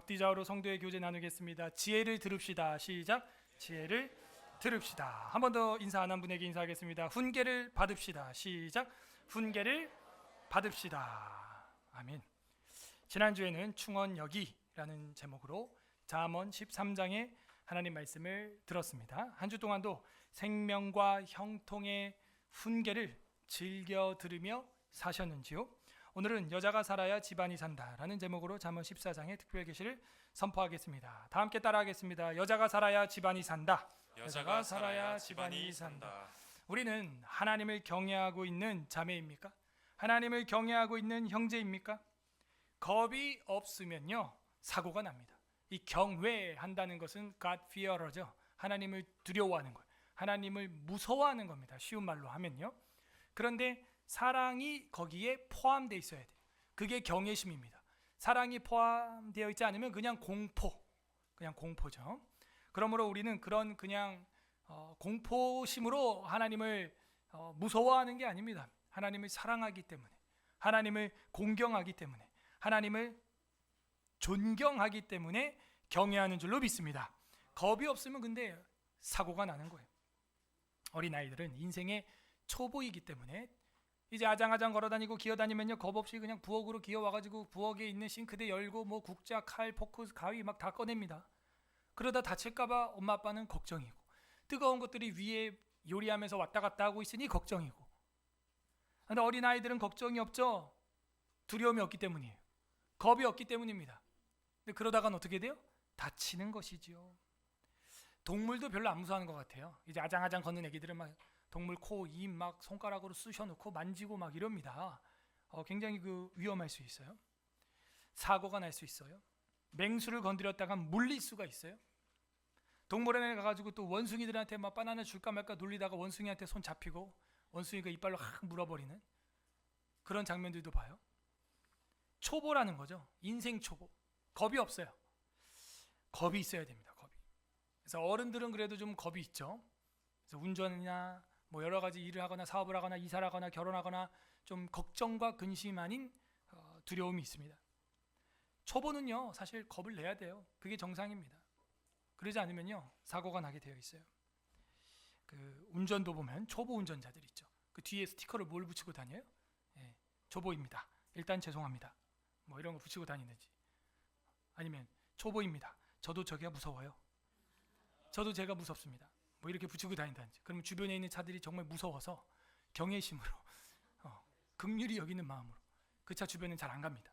앞뒤좌우로 성도의 교제 나누겠습니다. 지혜를 들읍시다. 시작. 지혜를 들읍시다. 한 번 더 인사 안 한 분에게 인사하겠습니다. 훈계를 받읍시다. 시작. 훈계를 받읍시다. 아멘. 지난주에는 충언여기라는 제목으로 잠언 13장의 하나님 말씀을 들었습니다. 한 주 동안도 생명과 형통의 훈계를 즐겨 들으며 사셨는지요? 오늘은 여자가 살아야 집안이 산다라는 제목으로 잠언 14장의 특별 계시를 선포하겠습니다. 다 함께 따라하겠습니다. 여자가 살아야 집안이 산다. 여자가 살아야 집안이 산다. 우리는 하나님을 경외하고 있는 자매입니까? 하나님을 경외하고 있는 형제입니까? 겁이 없으면요 사고가 납니다. 이 경외한다는 것은 God fear죠. 하나님을 두려워하는 거예요. 하나님을 무서워하는 겁니다. 쉬운 말로 하면요. 그런데 사랑이 거기에 포함되어 있어야 돼요. 그게 경외심입니다. 사랑이 포함되어 있지 않으면 그냥 공포죠. 그러므로 우리는 그런 그냥 공포심으로 하나님을 무서워하는 게 아닙니다. 하나님을 사랑하기 때문에, 하나님을 공경하기 때문에, 하나님을 존경하기 때문에 경외하는 줄로 믿습니다. 겁이 없으면 근데 사고가 나는 거예요. 어린아이들은 인생의 초보이기 때문에 이제 아장아장 걸어다니고 기어다니면요 겁 없이 그냥 부엌으로 기어와가지고 부엌에 있는 싱크대 열고 뭐 국자, 칼, 포크, 가위 막 다 꺼냅니다. 그러다 다칠까봐 엄마 아빠는 걱정이고, 뜨거운 것들이 위에 요리하면서 왔다 갔다 하고 있으니 걱정이고. 그런데 어린아이들은 걱정이 없죠. 두려움이 없기 때문이에요. 겁이 없기 때문입니다. 근데 그러다간 어떻게 돼요? 다치는 것이지요. 동물도 별로 안 무서워하는 것 같아요. 이제 아장아장 걷는 애기들은 막 동물 코, 입 막 손가락으로 쑤셔놓고 만지고 막 이럽니다. 굉장히 위험할 수 있어요. 사고가 날 수 있어요. 맹수를 건드렸다가 물릴 수가 있어요. 동물원에 가가지고 또 원숭이들한테 막 바나나 줄까 말까 놀리다가 원숭이한테 손 잡히고 원숭이가 이빨로 확 물어버리는 그런 장면들도 봐요. 초보라는 거죠. 인생 초보. 겁이 없어요. 겁이 있어야 됩니다. 겁이. 그래서 어른들은 그래도 좀 겁이 있죠. 그래서 운전이나 뭐 여러 가지 일을 하거나 사업을 하거나 이사를 하거나 결혼하거나 좀 걱정과 근심 아닌 두려움이 있습니다. 초보는요 사실 겁을 내야 돼요. 그게 정상입니다. 그러지 않으면요 사고가 나게 되어 있어요. 그 운전도 보면 초보 운전자들 있죠. 그 뒤에 스티커를 뭘 붙이고 다녀요? 초보입니다. 일단 죄송합니다. 뭐 이런 거 붙이고 다니는지. 아니면 초보입니다. 저도 저기가 무서워요. 저도 제가 무섭습니다. 뭐 이렇게 붙이고 다닌다든지. 그러면 주변에 있는 차들이 정말 무서워서 경외심으로 긍휼히 여기는 마음으로 그 차 주변은 잘 안 갑니다.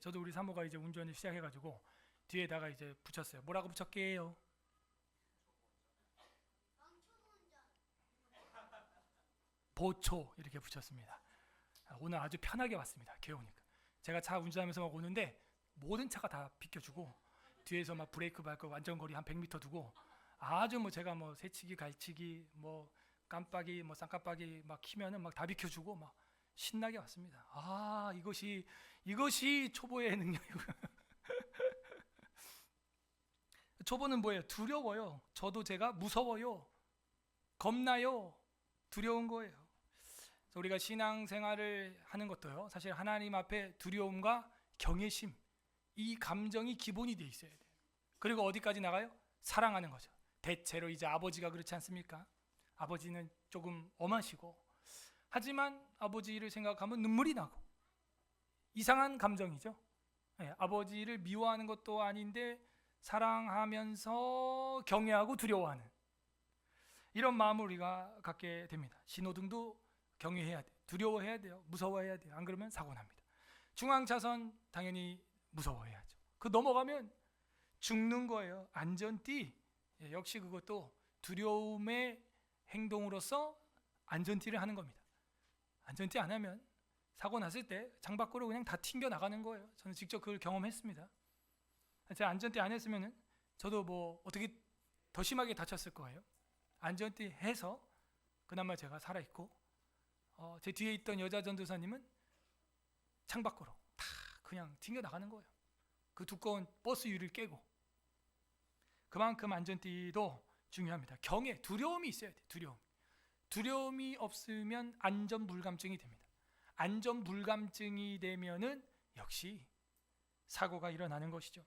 저도 우리 사모가 이제 운전을 시작해가지고 뒤에다가 이제 붙였어요. 뭐라고 붙였게요? 보초 이렇게 붙였습니다. 오늘 아주 편하게 왔습니다. 귀여우니까. 제가 차 운전하면서 막 오는데 모든 차가 다 비켜주고 뒤에서 막 브레이크 밟고 완전거리 한 100m 두고 아주 뭐 제가 뭐 새치기 갈치기 뭐 깜빡이 뭐 쌍깜빡이 막 키면은 막 다 비켜주고 막 신나게 왔습니다. 아 이것이 초보의 능력이고요. 초보는 뭐예요? 두려워요. 저도 제가 무서워요. 겁나요. 두려운 거예요. 그래서 우리가 신앙생활을 하는 것도요. 사실 하나님 앞에 두려움과 경외심 이 감정이 기본이 돼 있어야 돼요. 그리고 어디까지 나가요? 사랑하는 거죠. 대체로 이제 아버지가 그렇지 않습니까? 아버지는 조금 엄하시고 하지만 아버지를 생각하면 눈물이 나고 이상한 감정이죠. 아버지를 미워하는 것도 아닌데 사랑하면서 경외하고 두려워하는 이런 마음을 우리가 갖게 됩니다. 신호등도 경외해야 돼요. 두려워해야 돼요. 무서워해야 돼요. 안 그러면 사고 납니다. 중앙차선 당연히 무서워해야죠. 그 넘어가면 죽는 거예요. 안전띠 역시 그것도 두려움의 행동으로서 안전띠를 하는 겁니다. 안전띠 안 하면 사고 났을 때 창밖으로 그냥 다 튕겨 나가는 거예요. 저는 직접 그걸 경험했습니다. 제가 안전띠 안 했으면은 저도 뭐 어떻게 더 심하게 다쳤을 거예요. 안전띠 해서 그나마 제가 살아있고 제 뒤에 있던 여자 전도사님은 창밖으로 다 그냥 튕겨 나가는 거예요. 그 두꺼운 버스 유리를 깨고. 그만큼 안전띠도 중요합니다. 경외, 두려움이 있어야 돼요. 두려움이 없으면 안전불감증이 됩니다. 안전불감증이 되면은 역시 사고가 일어나는 것이죠.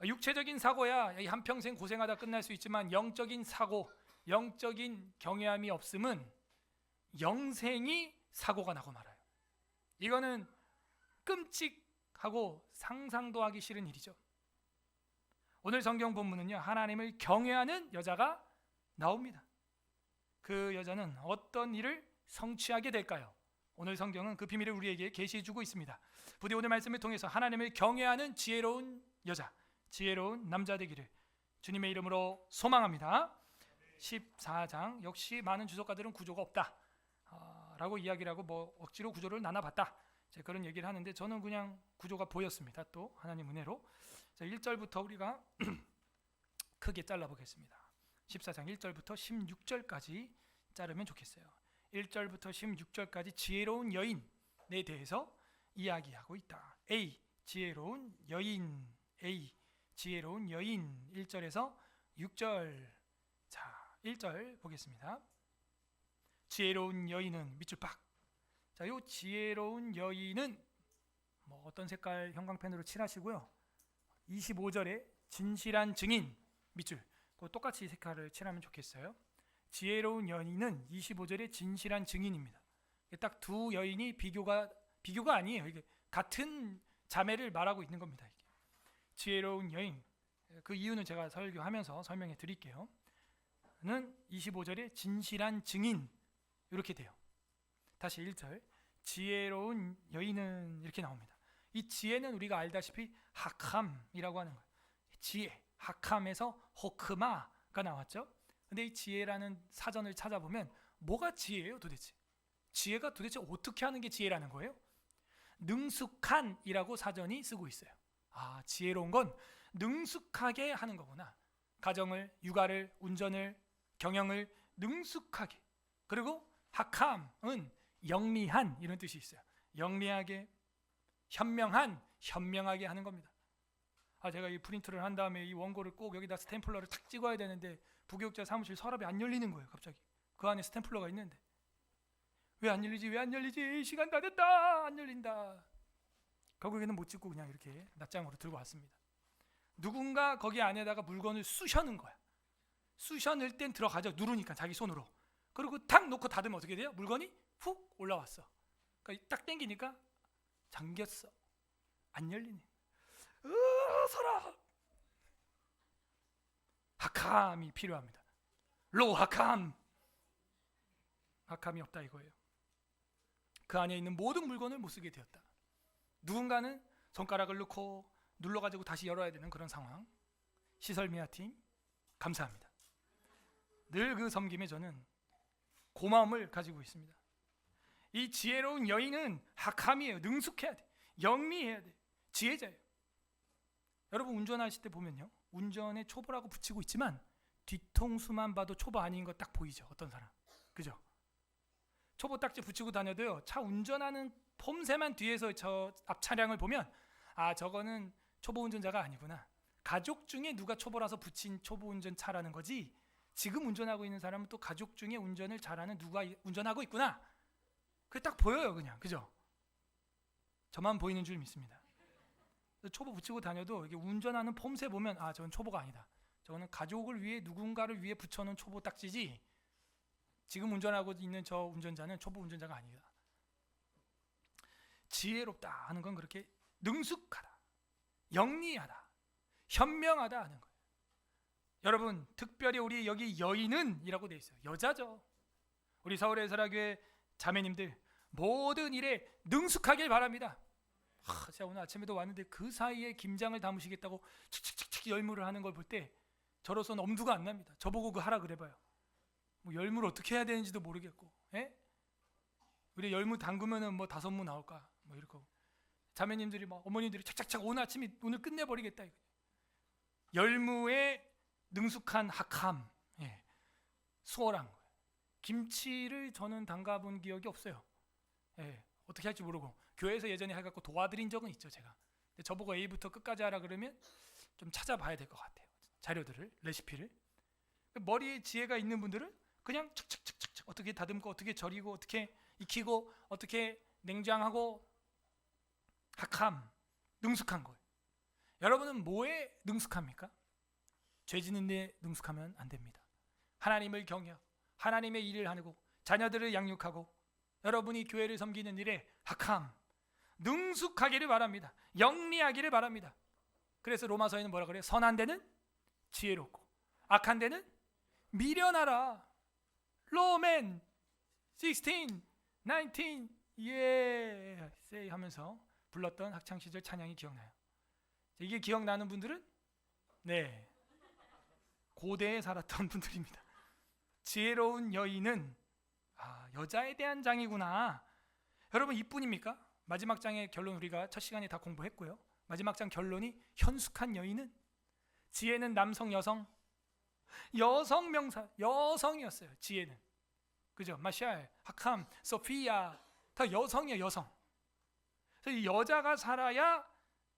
육체적인 사고야 이 한평생 고생하다 끝날 수 있지만 영적인 사고, 영적인 경외함이 없음은 영생이 사고가 나고 말아요. 이거는 끔찍하고 상상도 하기 싫은 일이죠. 오늘 성경 본문은요, 하나님을 경외하는 여자가 나옵니다. 그 여자는 어떤 일을 성취하게 될까요? 오늘 성경은 그 비밀을 우리에게 계시해 주고 있습니다. 부디 오늘 말씀을 통해서 하나님을 경외하는 지혜로운 여자, 지혜로운 남자 되기를 주님의 이름으로 소망합니다. 14장 역시 많은 주석가들은 구조가 없다 라고 이야기를 하고 뭐 억지로 구조를 나눠봤다, 그런 얘기를 하는데 저는 그냥 구조가 보였습니다. 또 하나님 은혜로. 자, 1절부터 우리가 크게 잘라보겠습니다. 14장 1절부터 16절까지 자르면 좋겠어요. 1절부터 16절까지 지혜로운 여인에 대해서 이야기하고 있다. A, 지혜로운 여인. A, 지혜로운 여인. 1절에서 6절. 자, 1절 보겠습니다. 지혜로운 여인은 밑줄 빡. 자, 요 지혜로운 여인은 뭐 어떤 색깔 형광펜으로 칠하시고요. 25절에 진실한 증인 밑줄. 그 똑같이 색깔을 칠하면 좋겠어요. 지혜로운 여인은 25절에 진실한 증인입니다. 딱 두 여인이 비교가 아니에요. 이게 같은 자매를 말하고 있는 겁니다. 이게. 지혜로운 여인. 그 이유는 제가 설교하면서 설명해 드릴게요. 는 25절에 진실한 증인 이렇게 돼요. 다시 1절. 지혜로운 여인은 이렇게 나옵니다. 이 지혜는 우리가 알다시피 하캄이라고 하는 거예요. 지혜, 하캄에서 호크마가 나왔죠. 근데 이 지혜라는 사전을 찾아보면 뭐가 지혜예요 도대체? 지혜가 도대체 어떻게 하는 게 지혜라는 거예요? 능숙한이라고 사전이 쓰고 있어요. 아, 지혜로운 건 능숙하게 하는 거구나. 가정을, 육아를, 운전을, 경영을 능숙하게. 그리고 하캄은 영리한 이런 뜻이 있어요. 영리하게, 현명하게 하는 겁니다. 아, 제가 이 프린트를 한 다음에 이 원고를 꼭 여기다 스탬플러를 탁 찍어야 되는데 부교육자 사무실 서랍이 안 열리는 거예요. 갑자기 그 안에 스탬플러가 있는데 왜 안 열리지? 시간 다 됐다. 안 열린다. 결국에는 못 찍고 그냥 이렇게 낱장으로 들고 왔습니다. 누군가 거기 안에다가 물건을 쑤셔 넣은 거야. 쑤셔 넣을 땐 들어가죠. 누르니까 자기 손으로. 그리고 탁 놓고 닫으면 어떻게 돼요? 물건이 훅 올라왔어. 그러니까 딱 당기니까 잠겼어. 안 열리네. 서랍. 하캄이 필요합니다. 로하캄. 하캄이 없다 이거예요. 그 안에 있는 모든 물건을 못 쓰게 되었다. 누군가는 손가락을 넣고 눌러가지고 다시 열어야 되는 그런 상황. 시설미아팀 감사합니다. 늘 그 섬김에 저는 고마움을 가지고 있습니다. 이 지혜로운 여인은 하캄이에요. 능숙해야 돼. 영리해야 돼. 지혜자예요. 여러분 운전하실 때 보면요, 운전에 초보라고 붙이고 있지만 뒤통수만 봐도 초보 아닌 거 딱 보이죠. 어떤 사람, 그죠? 초보 딱지 붙이고 다녀도요, 차 운전하는 폼새만 뒤에서 저 앞 차량을 보면 아, 저거는 초보 운전자가 아니구나. 가족 중에 누가 초보라서 붙인 초보 운전차라는 거지. 지금 운전하고 있는 사람은 또 가족 중에 운전을 잘하는 누가 운전하고 있구나. 그게 딱 보여요, 그냥, 그죠? 저만 보이는 줄 믿습니다. 초보 붙이고 다녀도 이게 운전하는 폼새 보면 아, 저건 초보가 아니다. 저거는 가족을 위해 누군가를 위해 붙여놓은 초보 딱지지. 지금 운전하고 있는 저 운전자는 초보 운전자가 아니다. 지혜롭다 하는 건 그렇게 능숙하다, 영리하다, 현명하다 하는 거예요. 여러분 특별히 우리 여기 여인은 이라고 돼 있어요. 여자죠. 우리 서울의 설화교회 자매님들 모든 일에 능숙하길 바랍니다. 제가 오늘 아침에도 왔는데 그 사이에 김장을 담으시겠다고 칙칙칙칙 열무를 하는 걸 볼 때 저로서는 엄두가 안 납니다. 저보고 그 하라 그래봐요. 뭐 열무를 어떻게 해야 되는지도 모르겠고, 우리 열무 담그면은 뭐 5무 나올까, 뭐 이렇게 자매님들이 막 어머님들이 착착착 오늘 아침에 오늘 끝내버리겠다. 열무에 능숙한 하캄, 수월한 거예요. 김치를 저는 담가본 기억이 없어요. 어떻게 할지 모르고 교회에서 예전에 해갖고 도와드린 적은 있죠 제가. 근데 저보고 A부터 끝까지 하라 그러면 좀 찾아봐야 될 것 같아요. 자료들을, 레시피를. 머리에 지혜가 있는 분들은 그냥 척척척척 어떻게 다듬고 어떻게 절이고 어떻게 익히고 어떻게 냉장하고 하캄 능숙한 거예요. 여러분은 뭐에 능숙합니까? 죄 짓는 데 능숙하면 안 됩니다. 하나님을 경외하고 하나님의 일을 하고 자녀들을 양육하고 여러분이 교회를 섬기는 일에 학함, 능숙하기를 바랍니다. 영리하기를 바랍니다. 그래서 로마서에는 뭐라 그래요? 선한 데는 지혜롭고 악한 데는 미련하라. 로맨 16, 19, 예, say 하면서 불렀던 학창시절 찬양이 기억나요. 이게 기억나는 분들은 네, 고대에 살았던 분들입니다. 지혜로운 여인은 여자에 대한 장이구나. 여러분 이뿐입니까? 마지막 장의 결론 우리가 첫 시간에 다 공부했고요. 마지막 장 결론이 현숙한 여인은 지혜는 남성 여성 여성 명사 여성이었어요. 지혜는 그죠? 마샬, 하캄, 소피아 다 여성이에요. 여성. 그래서 이 여자가 살아야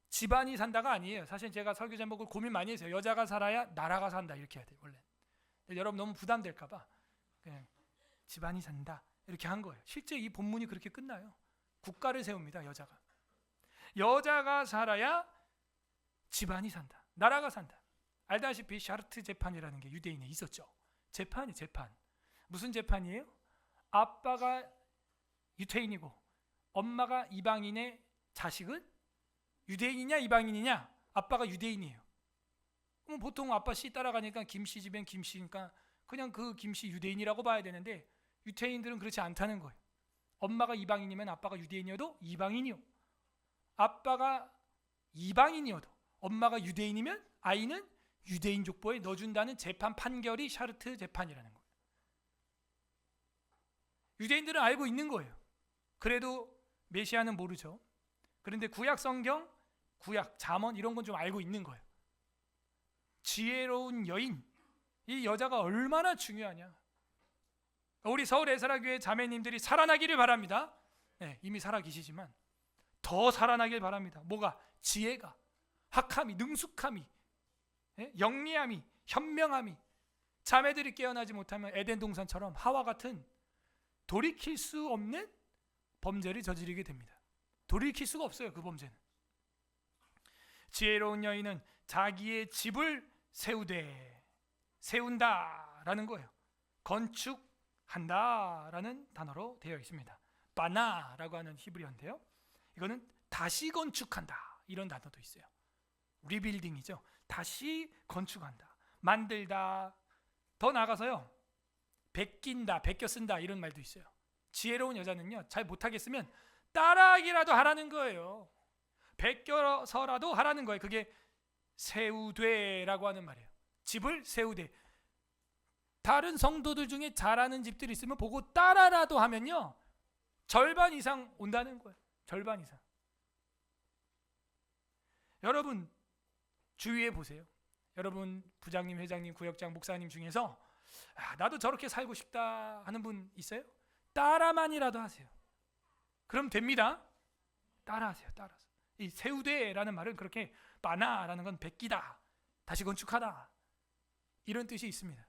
집안이 산다가 아니에요. 사실 제가 설교 제목을 고민 많이 했어요. 여자가 살아야 나라가 산다 이렇게 해야 돼요. 원래. 근데 여러분 너무 부담될까봐 그냥 집안이 산다 이렇게 한 거예요. 실제 이 본문이 그렇게 끝나요. 국가를 세웁니다. 여자가 살아야 집안이 산다. 나라가 산다. 알다시피 샤르트 재판이라는 게 유대인에 있었죠. 재판. 무슨 재판이에요? 아빠가 유태인이고 엄마가 이방인의 자식은 유대인이냐 이방인이냐? 아빠가 유대인이에요. 그럼 보통 아빠 씨 따라가니까 김씨 집엔 김씨니까 그냥 그 김씨 유대인이라고 봐야 되는데 유태인들은 그렇지 않다는 거예요. 엄마가 이방인이면 아빠가 유대인이어도 이방인이요. 아빠가 이방인이어도 엄마가 유대인이면 아이는 유대인 족보에 넣어준다는 재판 판결이 샤르트 재판이라는 거예요. 유대인들은 알고 있는 거예요. 그래도 메시아는 모르죠. 그런데 구약 성경, 구약 잠언 이런 건 좀 알고 있는 거예요. 지혜로운 여인, 이 여자가 얼마나 중요하냐. 우리 서울 에스라교회 자매님들이 살아나기를 바랍니다. 네, 이미 살아계시지만 더 살아나길 바랍니다. 뭐가? 지혜가, 학함이, 능숙함이, 영리함이, 현명함이. 자매들이 깨어나지 못하면 에덴 동산처럼 하와 같은 돌이킬 수 없는 범죄를 저지르게 됩니다. 돌이킬 수가 없어요. 그 범죄는. 지혜로운 여인은 자기의 집을 세운다라는 거예요. 건축한다라는 단어로 되어 있습니다. 바나라고 하는 히브리어인데요. 이거는 다시 건축한다 이런 단어도 있어요. 리빌딩이죠. 다시 건축한다, 만들다. 더 나아가서요, 베낀다, 베껴 쓴다 이런 말도 있어요. 지혜로운 여자는요, 잘 못하겠으면 따라하기라도 하라는 거예요. 베껴서라도 하라는 거예요. 그게 세우되라고 하는 말이에요. 집을 세우되. 다른 성도들 중에 잘하는 집들이 있으면 보고 따라라도 하면요, 절반 이상 온다는 거예요. 절반 이상. 여러분 주위에 보세요. 여러분 부장님, 회장님, 구역장, 목사님 중에서 나도 저렇게 살고 싶다 하는 분 있어요? 따라만이라도 하세요. 그럼 됩니다. 따라하세요. 따라서. 이 세우되라는 말은 그렇게 바나라는 건 베끼다, 다시 건축하다 이런 뜻이 있습니다.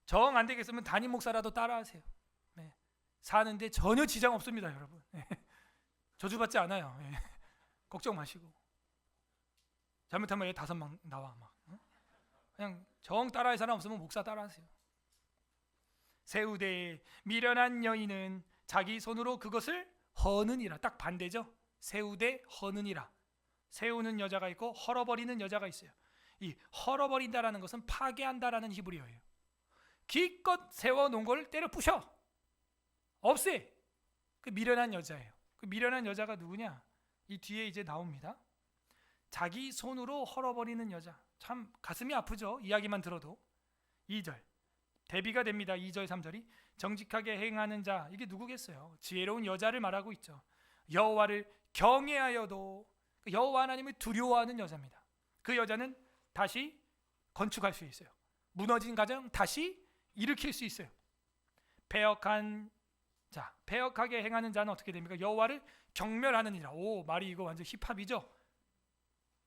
정 안 되겠으면 담임 목사라도 따라하세요. 네. 사는데 전혀 지장 없습니다, 여러분. 네. 저주받지 않아요. 네. 걱정 마시고. 잘못하면 얘 5명 나와 막. 그냥 정 따라할 사람 없으면 목사 따라하세요. 세우되 미련한 여인은 자기 손으로 그것을 허느니라. 딱 반대죠. 세우되 허느니라. 세우는 여자가 있고 헐어버리는 여자가 있어요. 이 헐어버린다라는 것은 파괴한다라는 히브리어예요. 기껏 세워놓은 걸 때려 부셔, 없애. 그 미련한 여자예요. 그 미련한 여자가 누구냐? 이 뒤에 이제 나옵니다. 자기 손으로 헐어버리는 여자. 참 가슴이 아프죠, 이야기만 들어도. 2절 대비가 됩니다. 2절 3절이 정직하게 행하는 자, 이게 누구겠어요? 지혜로운 여자를 말하고 있죠. 여호와를 경외하여도, 여호와 하나님을 두려워하는 여자입니다. 그 여자는 다시 건축할 수 있어요. 무너진 가정 다시 일으킬 수 있어요. 패역하게 행하는 자는 어떻게 됩니까? 여호와를 경멸하느니라. 오, 말이 이거 완전 힙합이죠.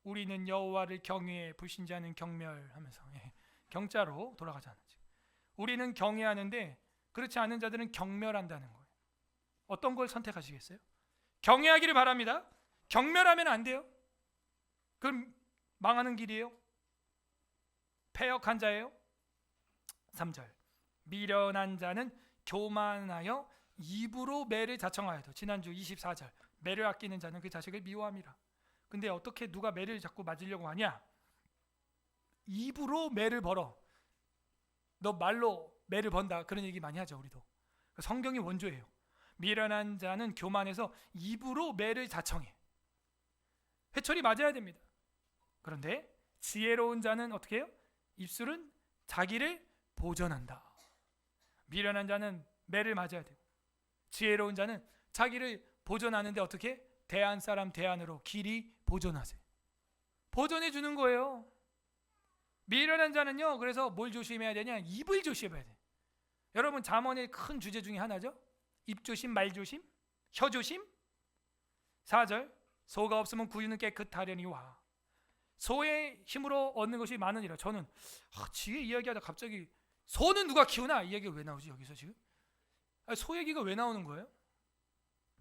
우리는 여호와를 경외해 불신자는 경멸하면서 경자로 돌아가잖아요. 우리는 경외하는데 그렇지 않은 자들은 경멸한다는 거예요. 어떤 걸 선택하시겠어요? 경외하기를 바랍니다. 경멸하면 안 돼요. 그럼 망하는 길이에요? 패역한 자예요? 3절 미련한 자는 교만하여 입으로 매를 자청하여도, 지난주 24절 매를 아끼는 자는 그 자식을 미워함이라. 근데 어떻게 누가 매를 자꾸 맞으려고 하냐? 입으로 매를 벌어. 너 말로 매를 번다, 그런 얘기 많이 하죠. 우리도 성경이 원조예요. 미련한 자는 교만해서 입으로 매를 자청해. 회초리 맞아야 됩니다. 그런데 지혜로운 자는 어떻게 해요? 입술은 자기를 보전한다. 미련한 자는 매를 맞아야 되고, 지혜로운 자는 자기를 보존하는데 어떻게? 대한 사람 대안으로 길이 보존하세요. 보존해 주는 거예요. 미련한 자는요, 그래서 뭘 조심해야 되냐? 입을 조심해야 돼. 여러분, 잠언의 큰 주제 중에 하나죠. 입 조심, 말 조심, 혀 조심. 4절 소가 없으면 구유는 깨끗하려니와. 소의 힘으로 얻는 것이 많으니라. 저는 지혜 이야기하다 갑자기 소는 누가 키우나? 이 얘기가 왜 나오지 여기서 지금? 소 얘기가 왜 나오는 거예요?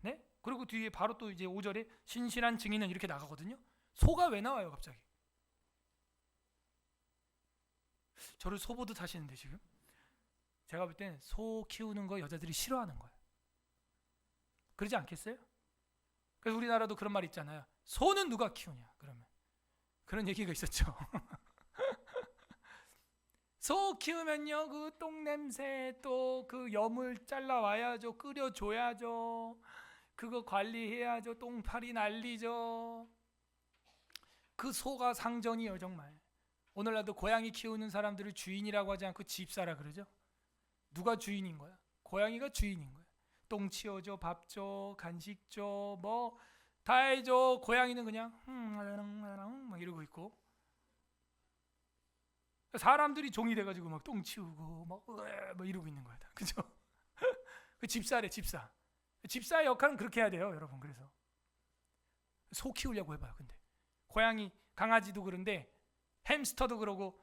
네? 그리고 뒤에 바로 또 이제 5절에 신실한 증인은 이렇게 나가거든요. 소가 왜 나와요 갑자기? 저를 소 보듯 하시는데 지금? 제가 볼 땐 소 키우는 거 여자들이 싫어하는 거예요. 그러지 않겠어요? 그래서 우리나라도 그런 말 있잖아요. 소는 누가 키우냐? 그러면 그런 얘기가 있었죠. 소 키우면요, 그 똥 냄새, 또 그 염을 잘라 와야죠, 끓여 줘야죠, 그거 관리해야죠, 똥파리 난리죠. 그 소가 상전이에요 정말. 오늘날도 고양이 키우는 사람들을 주인이라고 하지 않고 집사라 그러죠. 누가 주인인 거야? 고양이가 주인인 거야. 똥 치워줘, 밥 줘, 간식 줘, 뭐 다 해줘. 고양이는 그냥 막 이러고 있고, 사람들이 종이 돼가지고 막 똥 치우고 막 이러고 있는 거야, 그죠? 그 집사래, 집사. 집사의 역할은 그렇게 해야 돼요, 여러분. 그래서 소 키우려고 해봐요. 근데 고양이, 강아지도 그런데, 햄스터도 그러고,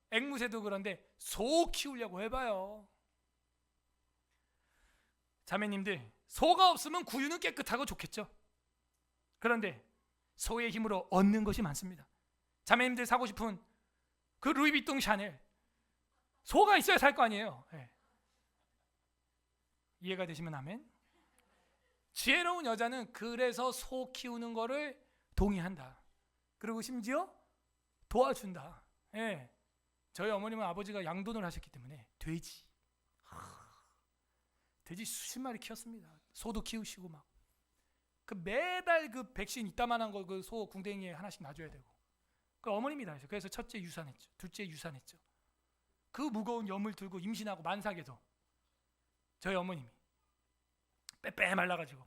앵무새도 그런데 소 키우려고 해봐요. 자매님들, 소가 없으면 구유는 깨끗하고 좋겠죠. 그런데 소의 힘으로 얻는 것이 많습니다. 자매님들 사고 싶은 그 루이비통 샤넬, 소가 있어야 살 거 아니에요. 네. 이해가 되시면 아멘. 지혜로운 여자는 그래서 소 키우는 거를 동의한다. 그리고 심지어 도와준다. 네. 저희 어머님은 아버지가 양돈을 하셨기 때문에 돼지 수십 마리 키웠습니다. 소도 키우시고 막 그 매달 그 백신 이따만한 거 그 소 궁뎅이에 하나씩 놔줘야 되고, 그 어머님이 다 했어요. 그래서 첫째 유산했죠, 둘째 유산했죠. 그 무거운 염을 들고 임신하고 만삭에도 저희 어머님이 빼빼 말라가지고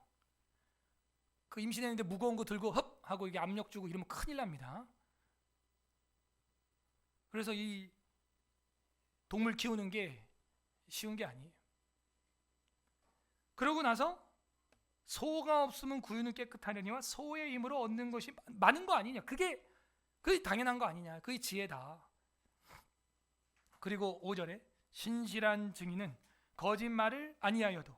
그 임신했는데 무거운 거 들고 헙 하고 이게 압력 주고 이러면 큰일 납니다. 그래서 이 동물 키우는 게 쉬운 게 아니에요. 그러고 나서 소가 없으면 구유는 깨끗하려니와 소의 힘으로 얻는 것이 많은 거 아니냐? 그게 당연한 거 아니냐? 그게 지혜다. 그리고 5절에 신실한 증인은 거짓말을 아니하여도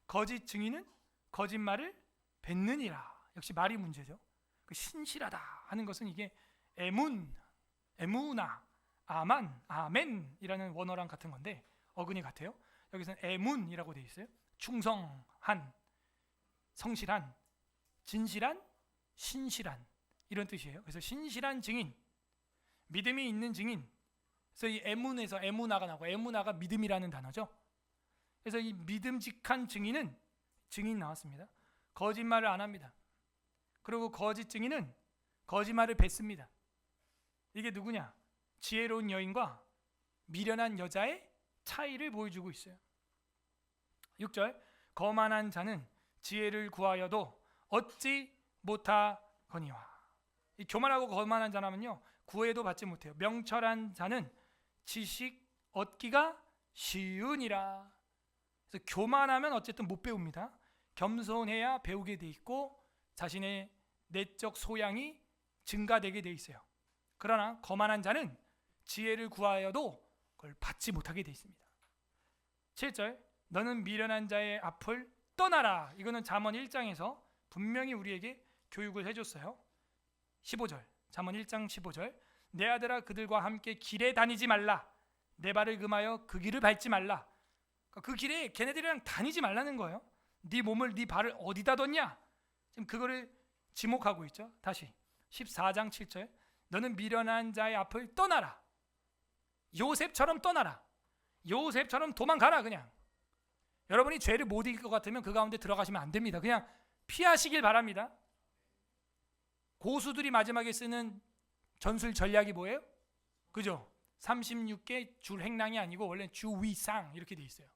거짓 증인은 거짓말을 뱉느니라. 역시 말이 문제죠. 그 신실하다 하는 것은 이게 에무나, 아멘이라는 원어랑 같은 건데 어근이 같아요. 여기서는 에문이라고 되어 있어요. 충성한, 성실한, 진실한, 신실한 이런 뜻이에요. 그래서 신실한 증인, 믿음이 있는 증인. 그래서 이 에문에서 에무나가 나고, 에무나가 믿음이라는 단어죠. 그래서 이 믿음직한 증인은, 증인 나왔습니다. 거짓말을 안 합니다. 그리고 거짓 증인은 거짓말을 뱉습니다. 이게 누구냐? 지혜로운 여인과 미련한 여자의 차이를 보여주고 있어요. 6절 거만한 자는 지혜를 구하여도 얻지 못하거니와. 이 교만하고 거만한 자라면요, 구해도 받지 못해요. 명철한 자는 지식 얻기가 쉬우니라. 그래서 교만하면 어쨌든 못 배웁니다. 겸손해야 배우게 돼 있고 자신의 내적 소양이 증가되게 돼 있어요. 그러나 거만한 자는 지혜를 구하여도 그걸 받지 못하게 돼 있습니다. 7절 너는 미련한 자의 앞을 떠나라. 이거는 잠언 1장에서 분명히 우리에게 교육을 해줬어요. 15절 잠언 1장 15절. 내 아들아 그들과 함께 길에 다니지 말라. 내 발을 금하여 그 길을 밟지 말라. 그 길에 걔네들이랑 다니지 말라는 거예요. 네 몸을 네 발을 어디다 뒀냐? 지금 그거를 지목하고 있죠. 다시 14장 7절. 너는 미련한 자의 앞을 떠나라. 요셉처럼 떠나라. 요셉처럼 도망가라. 그냥 여러분이 죄를 못 이길 것 같으면 그 가운데 들어가시면 안 됩니다. 그냥 피하시길 바랍니다. 고수들이 마지막에 쓰는 전술 전략이 뭐예요? 그죠? 36개 줄 행랑이 아니고 원래 주위상 이렇게 돼 있어요.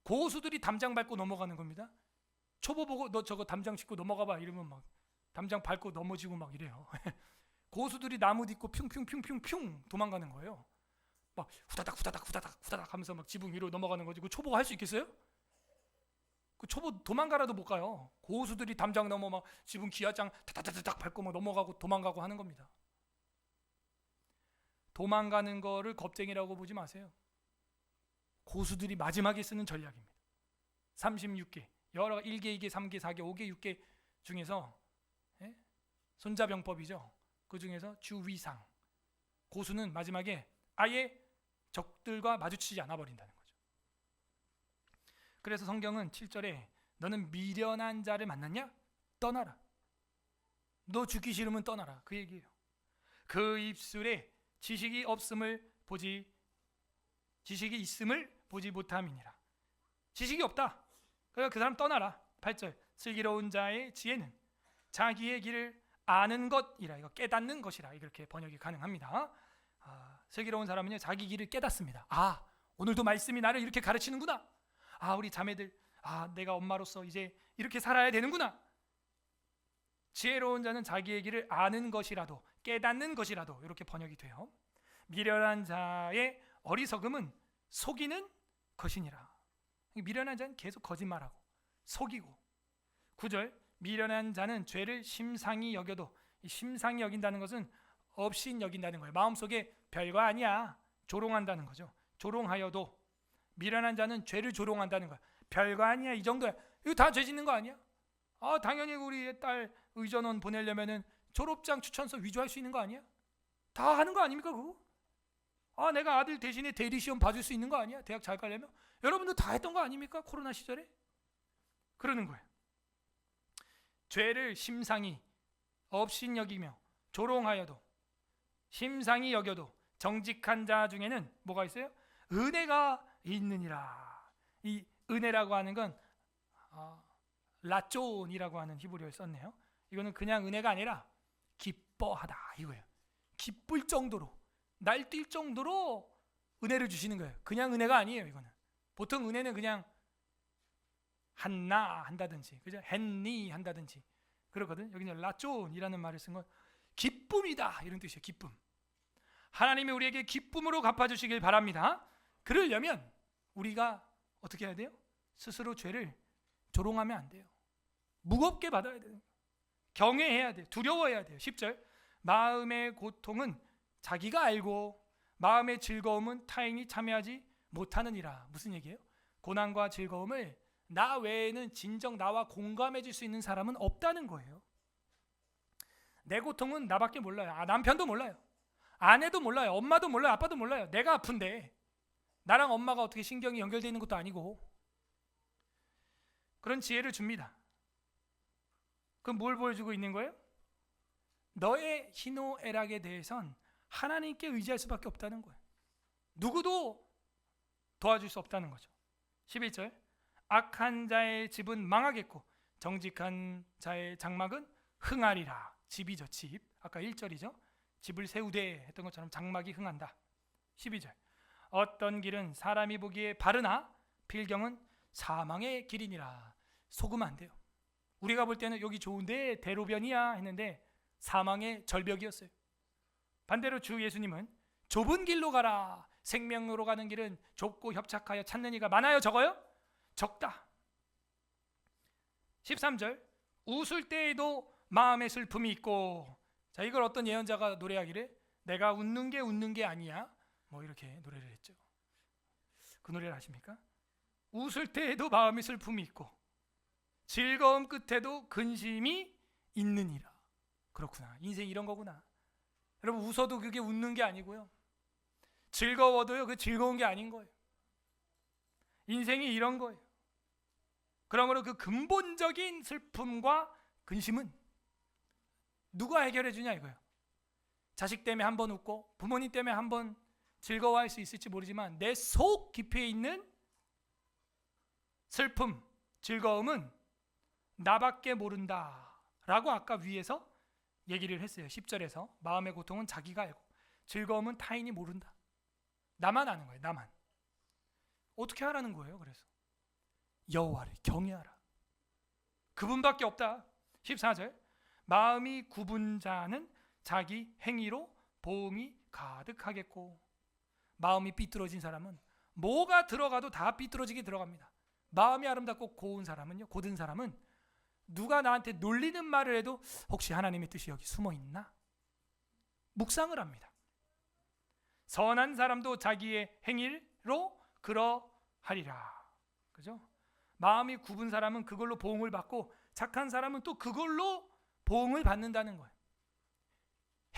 고수들이 담장 밟고 넘어가는 겁니다. 초보 보고 너 저거 담장 짚고 넘어가봐 이러면 막 담장 밟고 넘어지고 막 이래요. 고수들이 나무 딛고 핑핑핑핑핑 도망가는 거예요. 막 후다닥 후다닥 후다닥 후다닥 하면서 막 지붕 위로 넘어가는 거지. 그 초보가 할 수 있겠어요? 그 초보 도망가라도 못 가요. 고수들이 담장 넘어 막 지붕 기아장 타타타닥 밟고 막 넘어가고 도망가고 하는 겁니다. 도망가는 거를 겁쟁이라고 보지 마세요. 고수들이 마지막에 쓰는 전략입니다. 36개 여러 1개, 2개, 3개, 4개, 5개, 6개 중에서 손자병법이죠. 그 중에서 주위상 고수는 마지막에 아예 적들과 마주치지 않아 버린다는 거죠. 그래서 성경은 7절에 너는 미련한 자를 만났냐? 떠나라. 너 죽기 싫으면 떠나라. 그 얘기예요. 그 입술에 지식이 있음을 보지 못함이니라. 지식이 없다. 그러니까 그 사람 떠나라. 8절 슬기로운 자의 지혜는 자기의 길을 아는 것이라. 이거 깨닫는 것이라. 이렇게 번역이 가능합니다. 슬기로운 사람은요 자기 길을 깨닫습니다. 오늘도 말씀이 나를 이렇게 가르치는구나. 우리 자매들 내가 엄마로서 이제 이렇게 살아야 되는구나. 지혜로운 자는 자기의 길을 아는 것이라도 깨닫는 것이라도 이렇게 번역이 돼요. 미련한 자의 어리석음은 속이는 것이니라. 미련한 자는 계속 거짓말하고 속이고. 9절 미련한 자는 죄를 심상히 여겨도, 이 심상히 여긴다는 것은 없인 여긴다는 거예요. 마음속에 별거 아니야 조롱한다는 거죠. 조롱하여도 미련한 자는 죄를 조롱한다는 거야. 별거 아니야 이 정도야. 이거 다 죄 짓는 거 아니야? 당연히 우리 딸 의전원 보내려면은 졸업장 추천서 위조할 수 있는 거 아니야? 다 하는 거 아닙니까 그거? 내가 아들 대신에 대리 시험 봐줄 수 있는 거 아니야? 대학 잘 가려면? 여러분도 다 했던 거 아닙니까? 코로나 시절에? 그러는 거예요. 죄를 심상히 없인 여기며 조롱하여도 심상히 여겨도 정직한 자 중에는 뭐가 있어요? 은혜가 있느니라. 이 은혜라고 하는 건 라존이라고 하는 히브리어를 썼네요. 이거는 그냥 은혜가 아니라 기뻐하다 이거예요. 기쁠 정도로 날뛸 정도로 은혜를 주시는 거예요. 그냥 은혜가 아니에요. 이거는 보통 은혜는 그냥 한나 한다든지 그죠? 했니 한다든지 그러거든. 여기는 라존이라는 말을 쓴 건 기쁨이다 이런 뜻이에요. 기쁨. 하나님이 우리에게 기쁨으로 갚아주시길 바랍니다. 그러려면 우리가 어떻게 해야 돼요? 스스로 죄를 조롱하면 안 돼요. 무겁게 받아야 돼요. 경외해야 돼요. 두려워해야 돼요. 10절 마음의 고통은 자기가 알고 마음의 즐거움은 타인이 참여하지 못하느니라. 무슨 얘기예요? 고난과 즐거움을 나 외에는 진정 나와 공감해 줄 수 있는 사람은 없다는 거예요. 내 고통은 나밖에 몰라요. 남편도 몰라요. 아내도 몰라요. 엄마도 몰라요. 아빠도 몰라요. 내가 아픈데 나랑 엄마가 어떻게 신경이 연결되어 있는 것도 아니고. 그런 지혜를 줍니다. 그럼 뭘 보여주고 있는 거예요? 너의 희노애락에 대해선 하나님께 의지할 수밖에 없다는 거예요. 누구도 도와줄 수 없다는 거죠. 11절 악한 자의 집은 망하겠고 정직한 자의 장막은 흥하리라. 집이죠. 집. 아까 1절이죠. 집을 세우되 했던 것처럼 장막이 흥한다. 12절 어떤 길은 사람이 보기에 바르나 필경은 사망의 길이니라. 속으면 안 돼요. 우리가 볼 때는 여기 좋은데 대로변이야 했는데 사망의 절벽이었어요. 반대로 주 예수님은 좁은 길로 가라. 생명으로 가는 길은 좁고 협착하여 찾는 이가 많아요. 적어요? 적다. 13절 웃을 때에도 마음의 슬픔이 있고. 자, 이걸 어떤 예언자가 노래하기를 내가 웃는 게 아니야 뭐 이렇게 노래를 했죠. 그 노래를 아십니까? 웃을 때에도 마음의 슬픔이 있고 즐거움 끝에도 근심이 있느니라. 그렇구나. 인생이 이런 거구나. 여러분, 웃어도 그게 웃는 게 아니고요. 즐거워도요, 그 즐거운 게 아닌 거예요. 인생이 이런 거예요. 그러므로 그 근본적인 슬픔과 근심은 누가 해결해 주냐 이거예요. 자식 때문에 한 번 웃고 부모님 때문에 한 번 즐거워할 수 있을지 모르지만 내 속 깊이에 있는 슬픔, 즐거움은 나밖에 모른다 라고 아까 위에서 얘기를 했어요. 10절에서 마음의 고통은 자기가 알고 즐거움은 타인이 모른다. 나만 아는 거예요. 나만. 어떻게 하라는 거예요? 그래서 여호와를 경외하라. 그분밖에 없다. 14절 마음이 굽은 자는 자기 행위로 보응이 가득하겠고, 마음이 삐뚤어진 사람은 뭐가 들어가도 다 삐뚤어지게 들어갑니다. 마음이 아름답고 고운 사람은요, 고든 사람은 누가 나한테 놀리는 말을 해도 혹시 하나님의 뜻이 여기 숨어 있나? 묵상을 합니다. 선한 사람도 자기의 행위로 그러하리라. 그죠? 마음이 굽은 사람은 그걸로 보응을 받고 착한 사람은 또 그걸로 보응을 받는다는 거예요.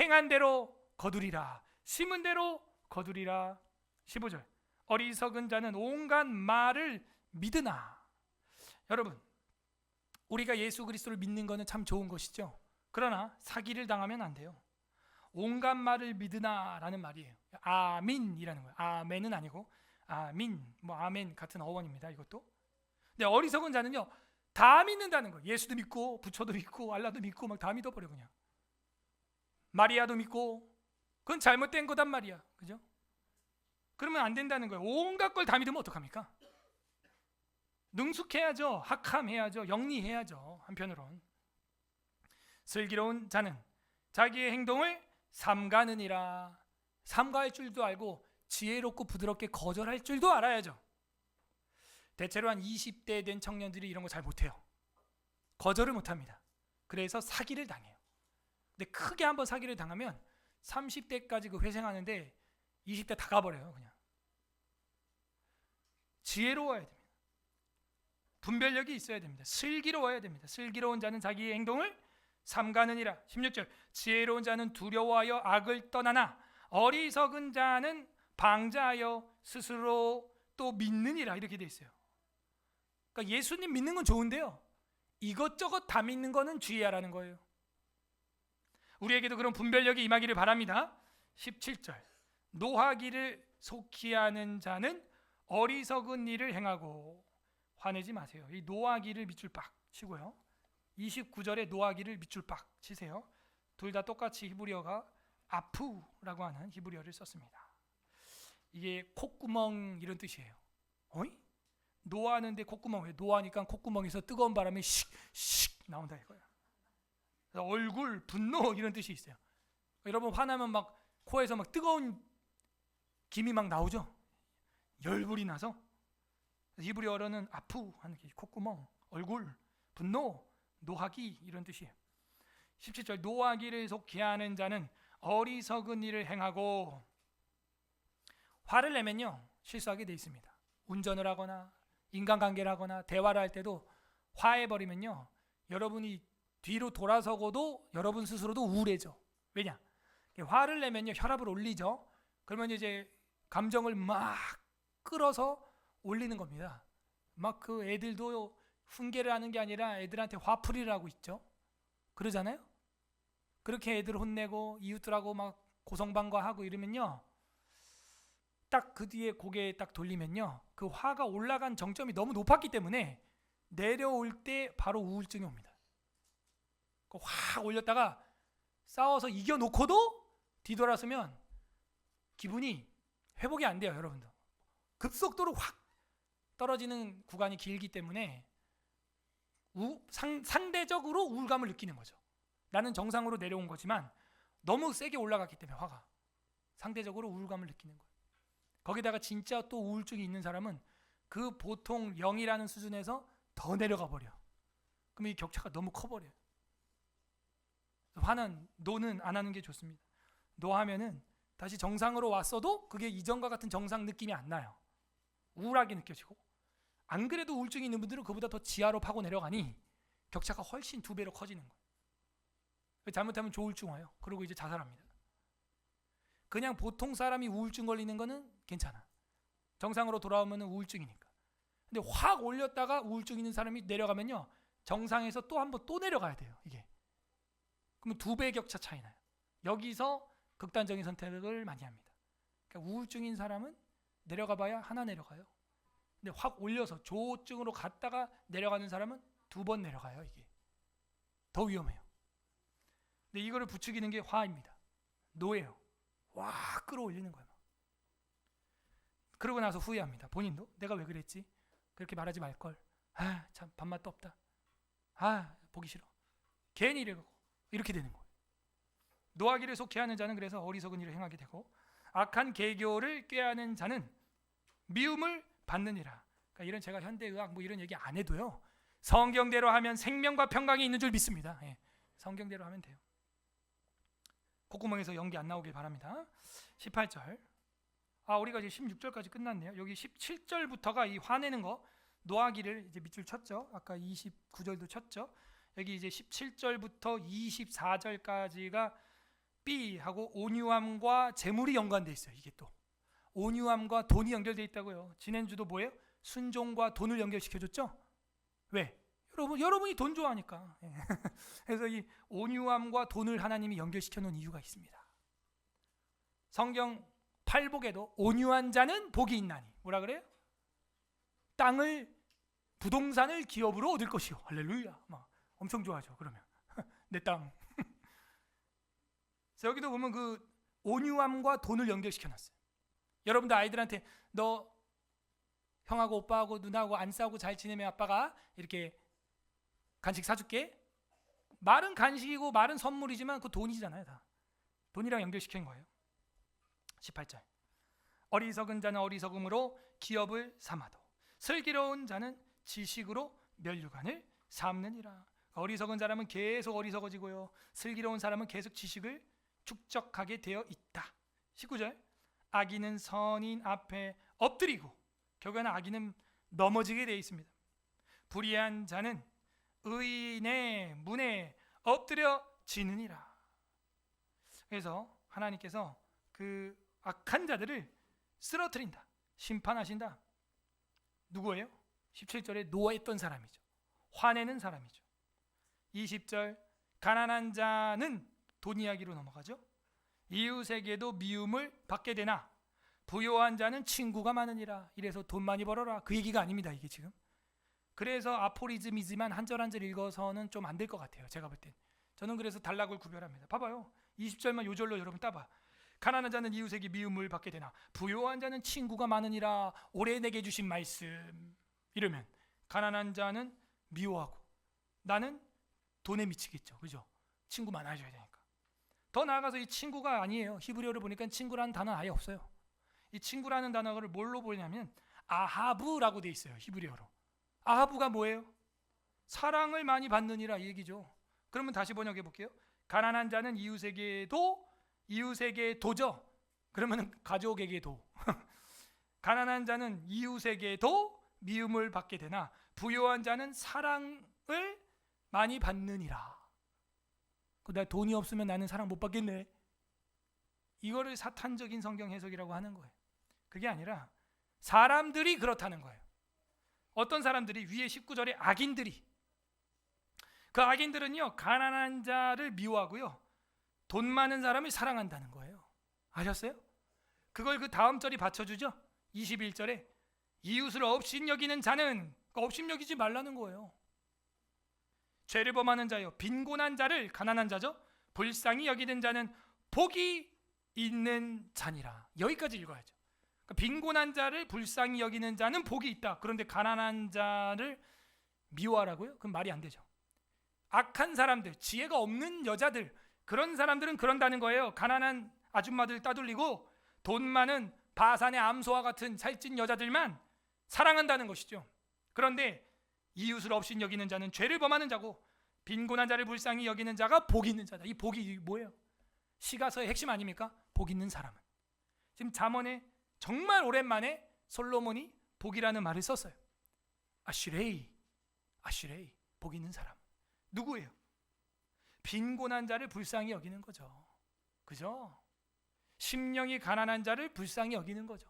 행한 대로 거두리라. 심은 대로 거두리라. 15절 어리석은 자는 온갖 말을 믿으나. 여러분, 우리가 예수 그리스도를 믿는 것은 참 좋은 것이죠. 그러나 사기를 당하면 안 돼요. 온갖 말을 믿으나 라는 말이에요. 아민이라는 거예요. 아멘은 아니고 아민, 아멘 같은 어원입니다. 이것도. 근데 어리석은 자는요, 다 믿는다는 거예요. 예수도 믿고 부처도 믿고 알라도 믿고 막 다 믿어버려. 그냥 마리아도 믿고. 그건 잘못된 거단 말이야. 그죠? 그러면 안 된다는 거예요. 온갖 걸 다 믿으면 어떡합니까? 능숙해야죠. 학함해야죠. 영리해야죠. 한편으론 슬기로운 자는 자기의 행동을 삼가느니라. 삼가할 줄도 알고 지혜롭고 부드럽게 거절할 줄도 알아야죠. 대체로 한 20대 된 청년들이 이런 거 잘 못해요. 거절을 못합니다. 그래서 사기를 당해요. 근데 크게 한번 사기를 당하면 30대까지 그 회생하는데 20대 다 가버려요. 그냥. 지혜로워야 됩니다. 분별력이 있어야 됩니다. 슬기로워야 됩니다. 슬기로운 자는 자기의 행동을 삼가느니라. 16절 지혜로운 자는 두려워하여 악을 떠나나 어리석은 자는 방자하여 스스로 또 믿느니라. 이렇게 돼 있어요. 그러니까 예수님 믿는 건 좋은데요, 이것저것 다 믿는 거는 주의하라는 거예요. 우리에게도 그런 분별력이 임하기를 바랍니다. 17절 노하기를 속히 하는 자는 어리석은 일을 행하고. 화내지 마세요. 이 노하기를 밑줄 빡 치고요. 29절에 노하기를 밑줄 빡 치세요. 둘 다 똑같이 히브리어가 아푸라고 하는 히브리어를 썼습니다. 이게 콧구멍 이런 뜻이에요. 어이? 노하는데 콧구멍. 왜 노하니까 콧구멍에서 뜨거운 바람이 씩 나온다 이거야. 얼굴, 분노 이런 뜻이 있어요. 여러분 화나면 막 코에서 막 뜨거운 김이 막 나오죠. 열불이 나서. 히브리어로는 아푸 하는 게 콧구멍, 얼굴, 분노, 노하기 이런 뜻이에요. 17절 노하기를 속히 하는 자는 어리석은 일을 행하고. 화를 내면요 실수하게 돼 있습니다. 운전을 하거나 인간관계를 하거나 대화를 할 때도 화해버리면요, 여러분이 뒤로 돌아서고도 여러분 스스로도 우울해져. 왜냐? 화를 내면요 혈압을 올리죠. 그러면 이제 감정을 막 끌어서 올리는 겁니다. 막 그 애들도 훈계를 하는 게 아니라 애들한테 화풀이를 하고 있죠. 그러잖아요. 그렇게 애들 혼내고 이웃들하고 막 고성방과하고 이러면요, 딱 그 뒤에 고개 딱 돌리면요, 그 화가 올라간 정점이 너무 높았기 때문에 내려올 때 바로 우울증이 옵니다. 확 올렸다가 싸워서 이겨놓고도 뒤돌아서면 기분이 회복이 안 돼요. 여러분들 급속도로 확 떨어지는 구간이 길기 때문에 상대적으로 우울감을 느끼는 거죠. 나는 정상으로 내려온 거지만 너무 세게 올라갔기 때문에 화가 상대적으로 우울감을 느끼는 거예요. 거기다가 진짜 또 우울증이 있는 사람은 그 보통 0이라는 수준에서 더 내려가 버려. 그럼 이 격차가 너무 커버려요. 노는 안 하는 게 좋습니다. 노하면은 다시 정상으로 왔어도 그게 이전과 같은 정상 느낌이 안 나요. 우울하게 느껴지고. 안 그래도 우울증이 있는 분들은 그보다 더 지하로 파고 내려가니 격차가 훨씬 2배로 커지는 거예요. 잘못하면 조울증 와요. 그리고 이제 자살합니다. 그냥 보통 사람이 우울증 걸리는 거는 괜찮아. 정상으로 돌아오면 우울증이니까. 근데 확 올렸다가 우울증 있는 사람이 내려가면요, 정상에서 또 한 번 또 내려가야 돼요. 이게 그러면 2배 격차 차이 나요. 여기서 극단적인 선택을 많이 합니다. 그러니까 우울증인 사람은 내려가 봐야 하나 내려가요. 근데 확 올려서 조증으로 갔다가 내려가는 사람은 2번 내려가요. 이게 더 위험해요. 근데 이거를 부추기는 게 화입니다. 노예요. 와, 끌어올리는 거예요. 그러고 나서 후회합니다. 본인도 내가 왜 그랬지? 그렇게 말하지 말걸. 아, 참 밥맛도 없다. 아, 보기 싫어. 괜히 이러고 이렇게 되는 거예요. 노하기를 속히 하는 자는 그래서 어리석은 일을 행하게 되고, 악한 계교를 꾀하는 자는 미움을 받느니라. 그러니까 이런 제가 현대의학 뭐 이런 얘기 안 해도요, 성경대로 하면 생명과 평강이 있는 줄 믿습니다. 예, 성경대로 하면 돼요. 콧구멍에서 연기 안 나오길 바랍니다. 18절. 우리가 이제 16절까지 끝났네요. 여기 17절부터가 이 화내는 거, 노하기를 이제 밑줄 쳤죠. 아까 29절도 쳤죠. 여기 이제 17절부터 24절까지가 B하고 온유함과 재물이 연관돼 있어요. 이게 또 온유함과 돈이 연결돼 있다고요. 지난주도 뭐예요? 순종과 돈을 연결시켜줬죠. 왜? 여러분이 돈 좋아하니까. 그래서 이 온유함과 돈을 하나님이 연결시켜 놓은 이유가 있습니다. 성경 팔복에도 온유한 자는 복이 있나니, 뭐라 그래요? 땅을, 부동산을 기업으로 얻을 것이요. 할렐루야. 막 엄청 좋아하죠. 그러면 내 땅. 그래서 여기도 보면 그 온유함과 돈을 연결시켜 놨어요. 여러분들 아이들한테 너 형하고 오빠하고 누나하고 안 싸우고 잘 지내면 아빠가 이렇게 간식 사줄게. 말은 간식이고 말은 선물이지만 그 돈이잖아요. 다 돈이랑 연결시킨 거예요. 18절. 어리석은 자는 어리석음으로 기업을 삼아도 슬기로운 자는 지식으로 면류관을 삼느니라. 어리석은 사람은 계속 어리석어지고요, 슬기로운 사람은 계속 지식을 축적하게 되어 있다. 19절. 악인은 선인 앞에 엎드리고, 결국에는 악인은 넘어지게 되어 있습니다. 불의한 자는 의인의 문에 엎드려지느니라. 그래서 하나님께서 그 악한 자들을 쓰러뜨린다, 심판하신다. 누구예요? 17절에 노했던 사람이죠. 화내는 사람이죠. 20절. 가난한 자는 돈 이야기로 넘어가죠. 이웃에게도 미움을 받게 되나 부요한 자는 친구가 많으니라. 이래서 돈 많이 벌어라, 그 얘기가 아닙니다. 이게 지금. 그래서 아포리즘이지만 한 절 한 절 읽어서는 좀 안 될 것 같아요. 제가 볼 땐. 저는 그래서 단락을 구별합니다. 봐봐요. 20절만 요 절로 여러분 따봐. 가난한 자는 이웃에게 미움을 받게 되나 부요한 자는 친구가 많으니라. 올해 내게 주신 말씀. 이러면 가난한 자는 미워하고, 나는 돈에 미치겠죠. 그죠? 친구 많아져야 되니까. 더 나아가서 이 친구가 아니에요. 히브리어를 보니까 친구라는 단어는 아예 없어요. 이 친구라는 단어를 뭘로 보냐면 아하브라고 돼 있어요. 히브리어로. 아하브가 뭐예요? 사랑을 많이 받느니라 이 얘기죠. 그러면 다시 번역해 볼게요. 가난한 자는 이웃에게 도죠. 그러면 가족에게 도. 가난한 자는 이웃에게도 미움을 받게 되나 부요한 자는 사랑을 많이 받느니라. 나 돈이 없으면 나는 사랑 못 받겠네. 이거를 사탄적인 성경 해석이라고 하는 거예요. 그게 아니라 사람들이 그렇다는 거예요. 어떤 사람들이, 위에 19절에 악인들이, 그 악인들은요 가난한 자를 미워하고요 돈 많은 사람을 사랑한다는 거예요. 아셨어요? 그걸 그 다음 절이 받쳐주죠. 21절에 이웃을 업신여기는 자는, 업신여기지 말라는 거예요. 죄를 범하는 자요, 빈곤한 자를, 가난한 자죠, 불쌍히 여기는 자는 복이 있는 자니라. 여기까지 읽어야죠. 그러니까 빈곤한 자를 불쌍히 여기는 자는 복이 있다. 그런데 가난한 자를 미워하라고요? 그럼 말이 안 되죠. 악한 사람들, 지혜가 없는 여자들, 그런 사람들은 그런다는 거예요. 가난한 아줌마들 따돌리고 돈 많은 바산의 암소와 같은 살찐 여자들만 사랑한다는 것이죠. 그런데 이웃을 업신 여기는 자는 죄를 범하는 자고, 빈곤한 자를 불쌍히 여기는 자가 복 있는 자다. 이 복이 뭐예요? 시가서의 핵심 아닙니까? 복 있는 사람은. 지금 잠언에 정말 오랜만에 솔로몬이 복이라는 말을 썼어요. 아시레이, 복 있는 사람. 누구예요? 빈곤한 자를 불쌍히 여기는 거죠. 그죠? 심령이 가난한 자를 불쌍히 여기는 거죠.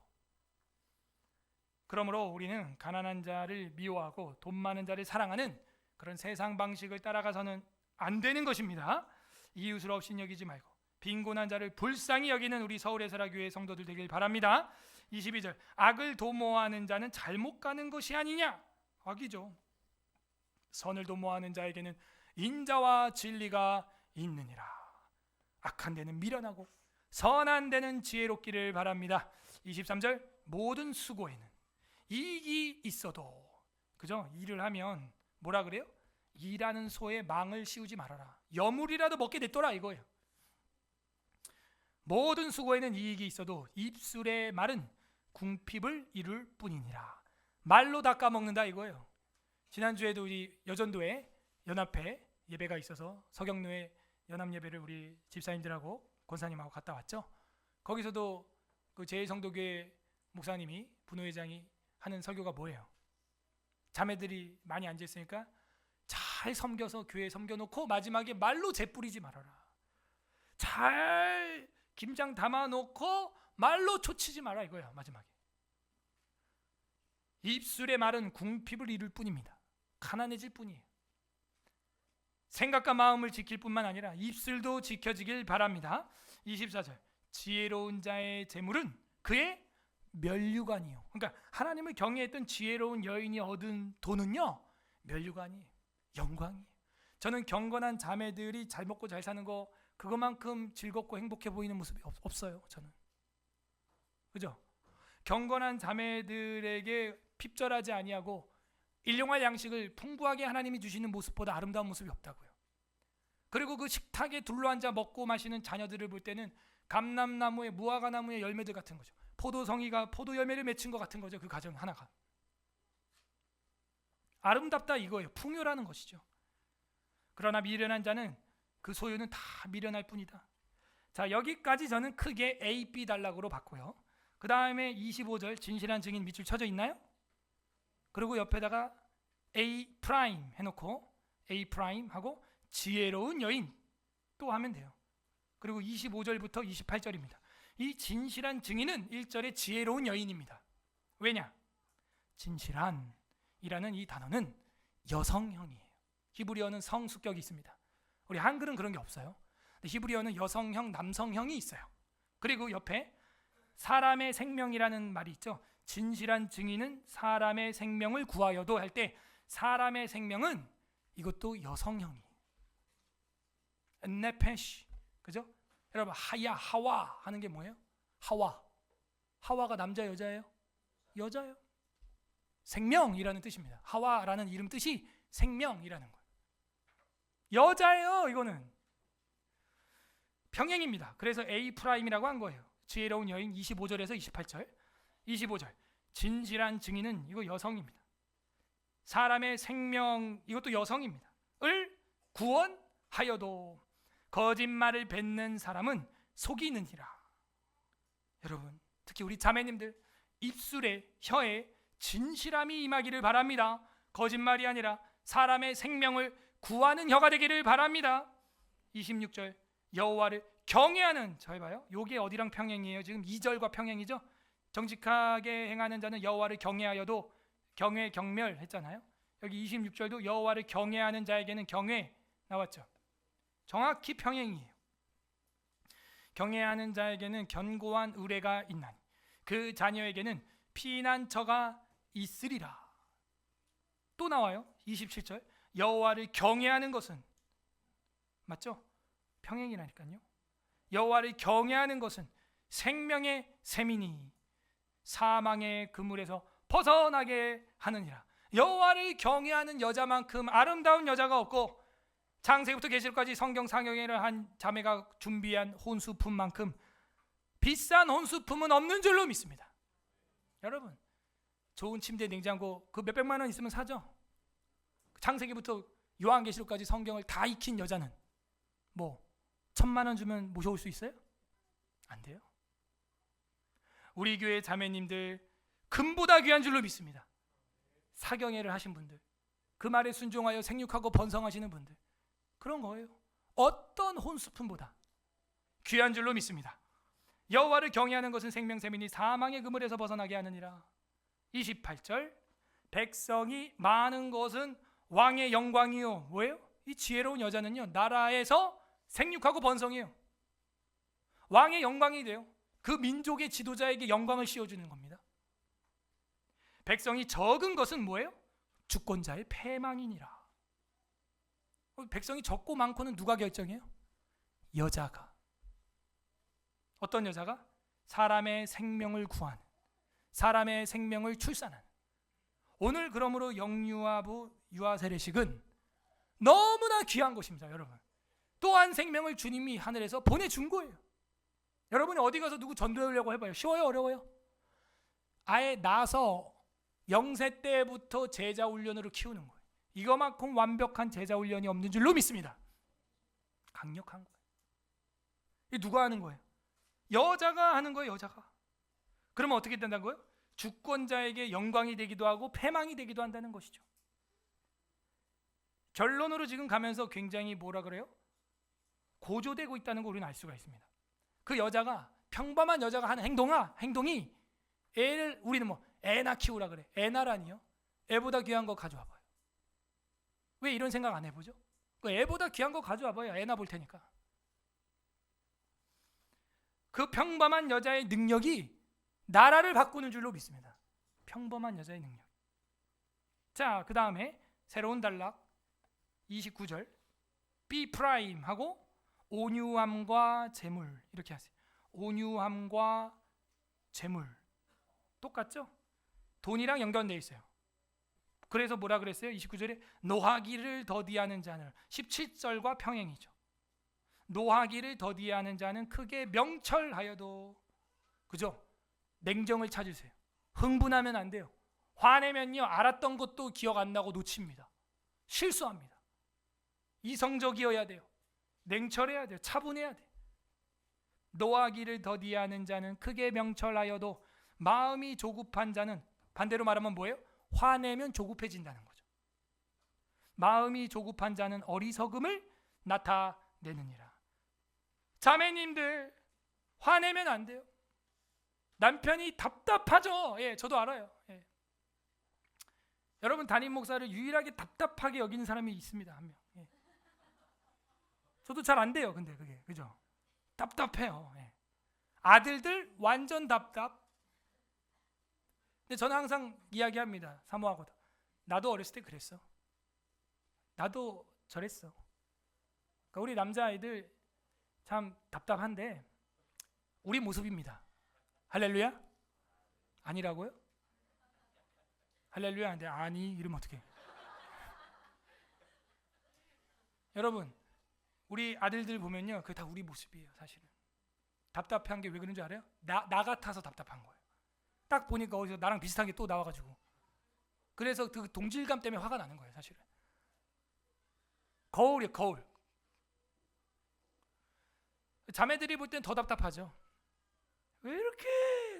그러므로 우리는 가난한 자를 미워하고 돈 많은 자를 사랑하는 그런 세상 방식을 따라가서는 안 되는 것입니다. 이웃을 없인 여기지 말고 빈곤한 자를 불쌍히 여기는 우리 서울에서라교회 성도들 되길 바랍니다. 22절, 악을 도모하는 자는 잘못 가는 것이 아니냐? 악이죠. 선을 도모하는 자에게는 인자와 진리가 있느니라. 악한 데는 미련하고 선한 데는 지혜롭기를 바랍니다. 23절, 모든 수고에는 이익이 있어도, 그죠? 일을 하면 뭐라 그래요? 일하는 소에 망을 씌우지 말아라. 여물이라도 먹게 냈더라 이거예요. 모든 수고에는 이익이 있어도 입술의 말은 궁핍을 이룰 뿐이니라. 말로 닦아먹는다 이거예요. 지난주에도 우리 여전도에 연합회 예배가 있어서 서경로에 연합예배를 우리 집사님들하고 권사님하고 갔다 왔죠. 거기서도 그 제1성도교회 목사님이 분호회장이 하는 설교가 뭐예요? 자매들이 많이 앉아있으니까 잘 섬겨서 교회 섬겨놓고 마지막에 말로 재뿌리지 말아라. 잘 김장 담아놓고 말로 초치지 마라 이거야. 마지막에 입술의 말은 궁핍을 이룰 뿐입니다. 가난해질 뿐이에요. 생각과 마음을 지킬 뿐만 아니라 입술도 지켜지길 바랍니다. 24절, 지혜로운 자의 재물은 그의 면류관이요. 그러니까 하나님을 경외했던 지혜로운 여인이 얻은 돈은요, 면류관이에요. 영광이에요. 저는 경건한 자매들이 잘 먹고 잘 사는 거 그것만큼 즐겁고 행복해 보이는 모습이 없어요. 저는. 그죠? 경건한 자매들에게 핍절하지 아니하고 일용할 양식을 풍부하게 하나님이 주시는 모습보다 아름다운 모습이 없다고요. 그리고 그 식탁에 둘러앉아 먹고 마시는 자녀들을 볼 때는 감람나무의 무화과나무의 열매들 같은 거죠. 포도송이가 포도 열매를 맺힌 것 같은 거죠. 그 가정 하나가 아름답다 이거예요. 풍요라는 것이죠. 그러나 미련한 자는 그 소유는 다 미련할 뿐이다. 자, 여기까지 저는 크게 A, B 단락으로 봤고요. 그 다음에 25절 진실한 증인 밑줄 쳐져 있나요? 그리고 옆에다가 A 프라임 해놓고 A 프라임 하고 지혜로운 여인 또 하면 돼요. 그리고 25절부터 28절입니다. 이 진실한 증인은 1절의 지혜로운 여인입니다. 왜냐? 진실한 이라는 이 단어는 여성형이에요. 히브리어는 성수격이 있습니다. 우리 한글은 그런 게 없어요. 근데 히브리어는 여성형, 남성형이 있어요. 그리고 옆에 사람의 생명이라는 말이 있죠. 진실한 증인은 사람의 생명을 구하여도 할 때 사람의 생명은 이것도 여성형이에요. 네페시, 그죠? 여러분 하야, 하와 하는 게 뭐예요? 하와. 하와가 남자 여자예요? 여자예요. 생명이라는 뜻입니다. 하와라는 이름 뜻이 생명이라는 거예요. 여자예요. 이거는 평행입니다. 그래서 A 프라임이라고 한 거예요. 지혜로운 여인 25절에서 28절. 25절 진실한 증인은 이거 여성입니다. 사람의 생명 이것도 여성입니다. 을 구원하여도 거짓말을 뱉는 사람은 속이느니라. 여러분 특히 우리 자매님들 입술에 혀에 진실함이 임하기를 바랍니다. 거짓말이 아니라 사람의 생명을 구하는 혀가 되기를 바랍니다. 26절 여호와를 경외하는, 잘 봐요. 요게 어디랑 평행이에요? 지금 2절과 평행이죠. 정직하게 행하는 자는 여호와를 경외하여도 경외 경멸 했잖아요. 여기 26절도 여호와를 경외하는 자에게는 경외 나왔죠. 정확히 평행이에요. 경외하는 자에게는 견고한 의뢰가 있나니 그 자녀에게는 피난처가 있으리라. 또 나와요. 27절 여호와를 경외하는 것은, 맞죠? 평행이라니까요. 여호와를 경외하는 것은 생명의 샘이니 사망의 그물에서 벗어나게 하느니라. 여호와를 경외하는 여자만큼 아름다운 여자가 없고 창세기부터 계시록까지 성경 상영회를 한 자매가 준비한 혼수품만큼 비싼 혼수품은 없는 줄로 믿습니다. 여러분 좋은 침대, 냉장고 그 몇백만 원 있으면 사죠. 창세기부터 요한계시록까지 성경을 다 익힌 여자는 뭐 1,000만 원 주면 모셔올 수 있어요? 안 돼요. 우리 교회 자매님들 금보다 귀한 줄로 믿습니다. 사경회를 하신 분들, 그 말에 순종하여 생육하고 번성하시는 분들, 그런 거예요. 어떤 혼수품보다 귀한 줄로 믿습니다. 여호와를 경외하는 것은 생명샘이니 사망의 그물에서 벗어나게 하느니라. 28절 백성이 많은 것은 왕의 영광이요. 뭐예요? 이 지혜로운 여자는요 나라에서 생육하고 번성해요. 왕의 영광이 돼요. 그 민족의 지도자에게 영광을 씌워주는 겁니다. 백성이 적은 것은 뭐예요? 주권자의 패망이니라. 백성이 적고 많고는 누가 결정해요? 여자가. 어떤 여자가? 사람의 생명을 구하는, 사람의 생명을 출산하는. 오늘 그러므로 영유아부 유아세례식은 너무나 귀한 것입니다. 여러분, 또한 생명을 주님이 하늘에서 보내준 거예요. 여러분이 어디 가서 누구 전도하려고 해봐요. 쉬워요? 어려워요? 아예 나서 0세 때부터 제자 훈련으로 키우는 거예요. 이거만큼 완벽한 제자 훈련이 없는 줄로 믿습니다. 강력한 거예요. 이 누가 하는 거예요? 여자가 하는 거예요. 여자가. 그러면 어떻게 된다는 거예요? 주권자에게 영광이 되기도 하고 패망이 되기도 한다는 것이죠. 결론으로 지금 가면서 굉장히 뭐라 그래요? 고조되고 있다는 걸 우리는 알 수가 있습니다. 그 여자가, 평범한 여자가 하는 행동이 애를, 우리는 뭐 애나 키우라 그래. 애나라니요? 애보다 귀한 거 가져와 봐요. 왜 이런 생각 안 해보죠? 그 애보다 귀한 거 가져와 봐요. 애나 볼 테니까. 그 평범한 여자의 능력이 나라를 바꾸는 줄로 믿습니다. 평범한 여자의 능력. 자, 그 다음에 새로운 단락 29절 B 프라임 하고 온유함과 재물 이렇게 하세요. 온유함과 재물 똑같죠? 돈이랑 연관되어 있어요. 그래서 뭐라 그랬어요? 29절에 노하기를 더디하는 자는 17절과 평행이죠. 노하기를 더디하는 자는 크게 명철하여도, 그죠? 냉정을 찾으세요. 흥분하면 안 돼요. 화내면요 알았던 것도 기억 안 나고 놓칩니다. 실수합니다. 이성적이어야 돼요. 냉철해야 돼요. 차분해야 돼요. 노하기를 더디하는 자는 크게 명철하여도 마음이 조급한 자는, 반대로 말하면 뭐예요? 화내면 조급해진다는 거죠. 마음이 조급한 자는 어리석음을 나타내느니라. 자매님들, 화내면 안 돼요. 남편이 답답하죠. 예, 저도 알아요. 예. 여러분, 담임 목사를 유일하게 답답하게 여기는 사람이 있습니다. 한 명. 예. 저도 잘 안 돼요. 근데 그게, 그죠? 답답해요. 예. 아들들 완전 답답. 근데 저는 항상 이야기합니다. 사모하고도. 나도 어렸을 때 그랬어. 나도 저랬어. 그러니까 우리 남자아이들 참 답답한데 우리 모습입니다. 할렐루야? 아니라고요? 할렐루야? 근데 아니 이러면 어떡해? 여러분, 우리 아들들 보면요, 그게 다 우리 모습이에요. 사실은 답답한 게 왜 그런 줄 알아요? 나 같아서 답답한 거예요. 딱 보니까 어디서 나랑 비슷한 게 또 나와가지고, 그래서 그 동질감 때문에 화가 나는 거예요. 사실은 거울이에요. 거울. 자매들이 볼 땐 더 답답하죠. 왜 이렇게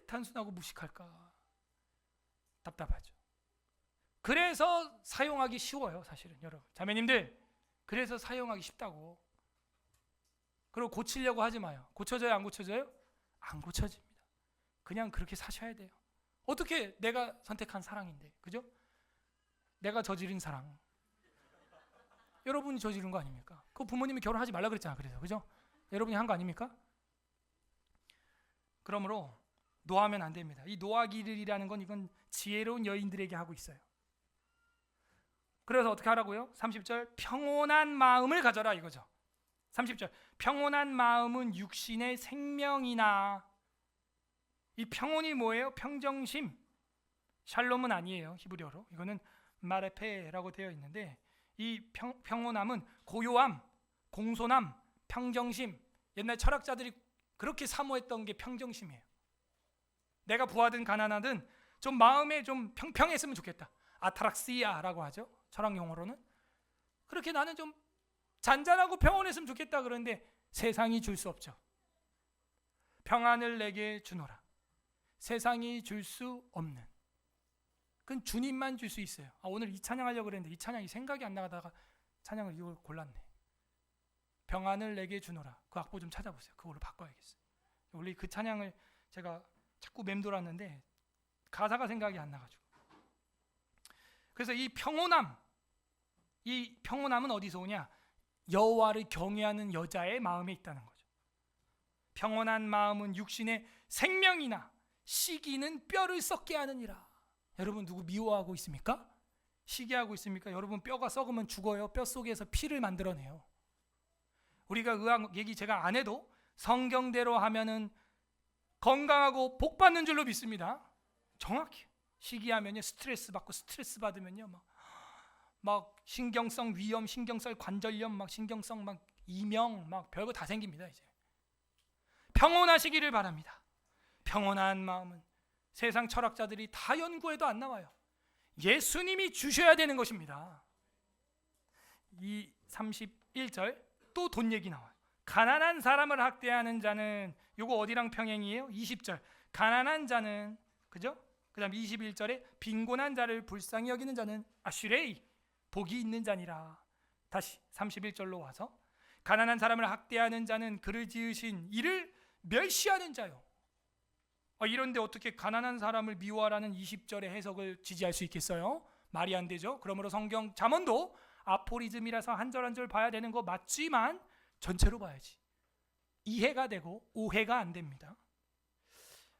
단순하고 무식할까? 답답하죠. 그래서 사용하기 쉬워요. 사실은 여러분, 자매님들, 그래서 사용하기 쉽다고. 그리고 고치려고 하지 마요. 고쳐져요? 안 고쳐져요? 안 고쳐집니다. 그냥 그렇게 사셔야 돼요. 어떻게, 내가 선택한 사랑인데, 그죠? 내가 저지른 사랑, 여러분이 저지른 거 아닙니까? 그 부모님이 결혼하지 말라 그랬잖아. 그래서, 그죠? 여러분이 한 거 아닙니까? 그러므로 노하면 안 됩니다. 이 노하기를이라는 건, 이건 지혜로운 여인들에게 하고 있어요. 그래서 어떻게 하라고요? 30절 평온한 마음을 가져라 이거죠. 30절 평온한 마음은 육신의 생명이나. 이 평온이 뭐예요? 평정심. 샬롬은 아니에요. 히브리어로. 이거는 마레페라고 되어 있는데, 이 평온함은 고요함, 공손함, 평정심. 옛날 철학자들이 그렇게 사모했던 게 평정심이에요. 내가 부하든 가난하든 좀 마음에 좀 평평했으면 좋겠다. 아타락시아라고 하죠. 철학 용어로는. 그렇게 나는 좀 잔잔하고 평온했으면 좋겠다. 그런데 세상이 줄 수 없죠. 평안을 내게 주노라. 세상이 줄 수 없는, 그건 주님만 줄 수 있어요. 오늘 이 찬양하려고 그랬는데 이 찬양이 생각이 안 나가다가 찬양을 이걸 골랐네. 평안을 내게 주노라. 그 악보 좀 찾아보세요. 그걸로 바꿔야겠어요. 원래 그 찬양을 제가 자꾸 맴돌았는데 가사가 생각이 안 나가지고. 그래서 이 평온함은 어디서 오냐? 여호와를 경외하는 여자의 마음에 있다는 거죠. 평온한 마음은 육신의 생명이나 시기는 뼈를 썩게 하느니라. 여러분 누구 미워하고 있습니까? 시기하고 있습니까? 여러분 뼈가 썩으면 죽어요. 뼈 속에서 피를 만들어내요. 우리가 의학 얘기 제가 안 해도 성경대로 하면은 건강하고 복 받는 줄로 믿습니다. 정확히 시기하면요 스트레스 받고 스트레스 받으면요 막 신경성 위염, 신경성 관절염, 막 신경성 막 이명 막 별거 다 생깁니다. 이제 평온하시기를 바랍니다. 평온한 마음은 세상 철학자들이 다 연구해도 안 나와요. 예수님이 주셔야 되는 것입니다. 이 31절 또 돈 얘기 나와요. 가난한 사람을 학대하는 자는 요거 어디랑 평행이에요? 20절 가난한 자는 그죠? 그 다음 21절에 빈곤한 자를 불쌍히 여기는 자는 아슈레이 복이 있는 자니라. 다시 31절로 와서 가난한 사람을 학대하는 자는 그를 지으신 이를 멸시하는 자요. 이런데 어떻게 가난한 사람을 미워하라는 20절의 해석을 지지할 수 있겠어요? 말이 안 되죠. 그러므로 성경 잠언도 아포리즘이라서 한 절 한 절 봐야 되는 거 맞지만 전체로 봐야지. 이해가 되고 오해가 안 됩니다.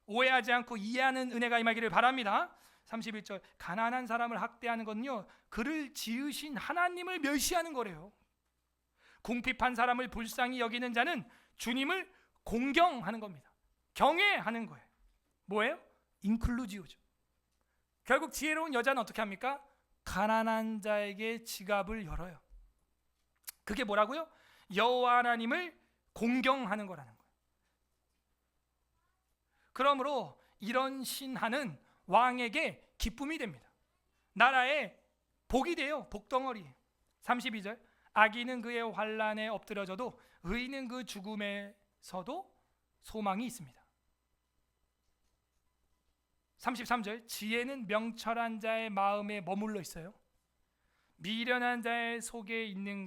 오해하지 않고 이해하는 은혜가 임하기를 바랍니다. 31절 가난한 사람을 학대하는 건요 그를 지으신 하나님을 멸시하는 거래요. 궁핍한 사람을 불쌍히 여기는 자는 주님을 공경하는 겁니다. 경외하는 거예요. 뭐예요? 인클루지오죠. 결국 지혜로운 여자는 어떻게 합니까? 가난한 자에게 지갑을 열어요. 그게 뭐라고요? 여호와 하나님을 공경하는 거라는 거예요. 그러므로 이런 신하는 왕에게 기쁨이 됩니다. 나라에 복이 돼요. 복덩어리. 32절 악인은 그의 환난에 엎드려져도 의인은 그 죽음에서도 소망이 있습니다. 33절 지혜는 명철한 자의 마음에 머물러 있어요. 미련한 자의 속에 있는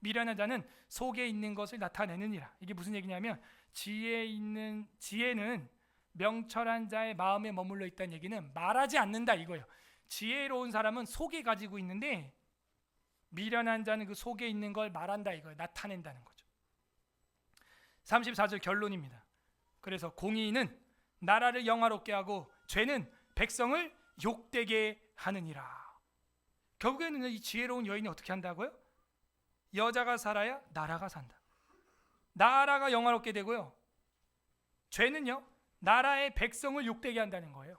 미련한 자는 속에 있는 것을 나타내느니라. 이게 무슨 얘기냐면 지혜는 명철한 자의 마음에 머물러 있다는 얘기는 말하지 않는다 이거예요. 지혜로운 사람은 속에 가지고 있는데 미련한 자는 그 속에 있는 걸 말한다 이거예요. 나타낸다는 거죠. 34절 결론입니다. 그래서 공의는 나라를 영화롭게 하고 죄는 백성을 욕되게 하느니라. 결국에는 이 지혜로운 여인이 어떻게 한다고요? 여자가 살아야 나라가 산다. 나라가 영화롭게 되고요. 죄는요 나라의 백성을 욕되게 한다는 거예요.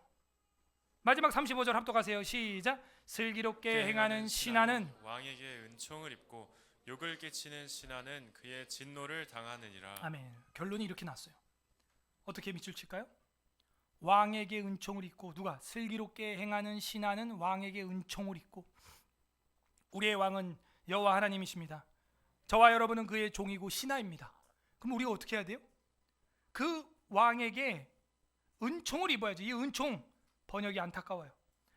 마지막 35절 합독하세요. 시작. 슬기롭게 행하는 신하는 왕에게 은총을 입고 욕을 끼치는 신하는 그의 진노를 당하느니라. 아멘. 결론이 이렇게 났어요. 어떻게 밑줄 칠까요? 왕에게 은총을 입고 누가? 슬기롭게 행하는 신하는 왕에게 은총을 입고. 우리의 왕은 여호와 하나님이십니다. 저와 여러분은 그의 종이고 신하입니다. 그럼 우리가 어떻게 해야 돼요? 그 왕에게 은총을 입어야죠. 이 은총 번역이 안타까워요.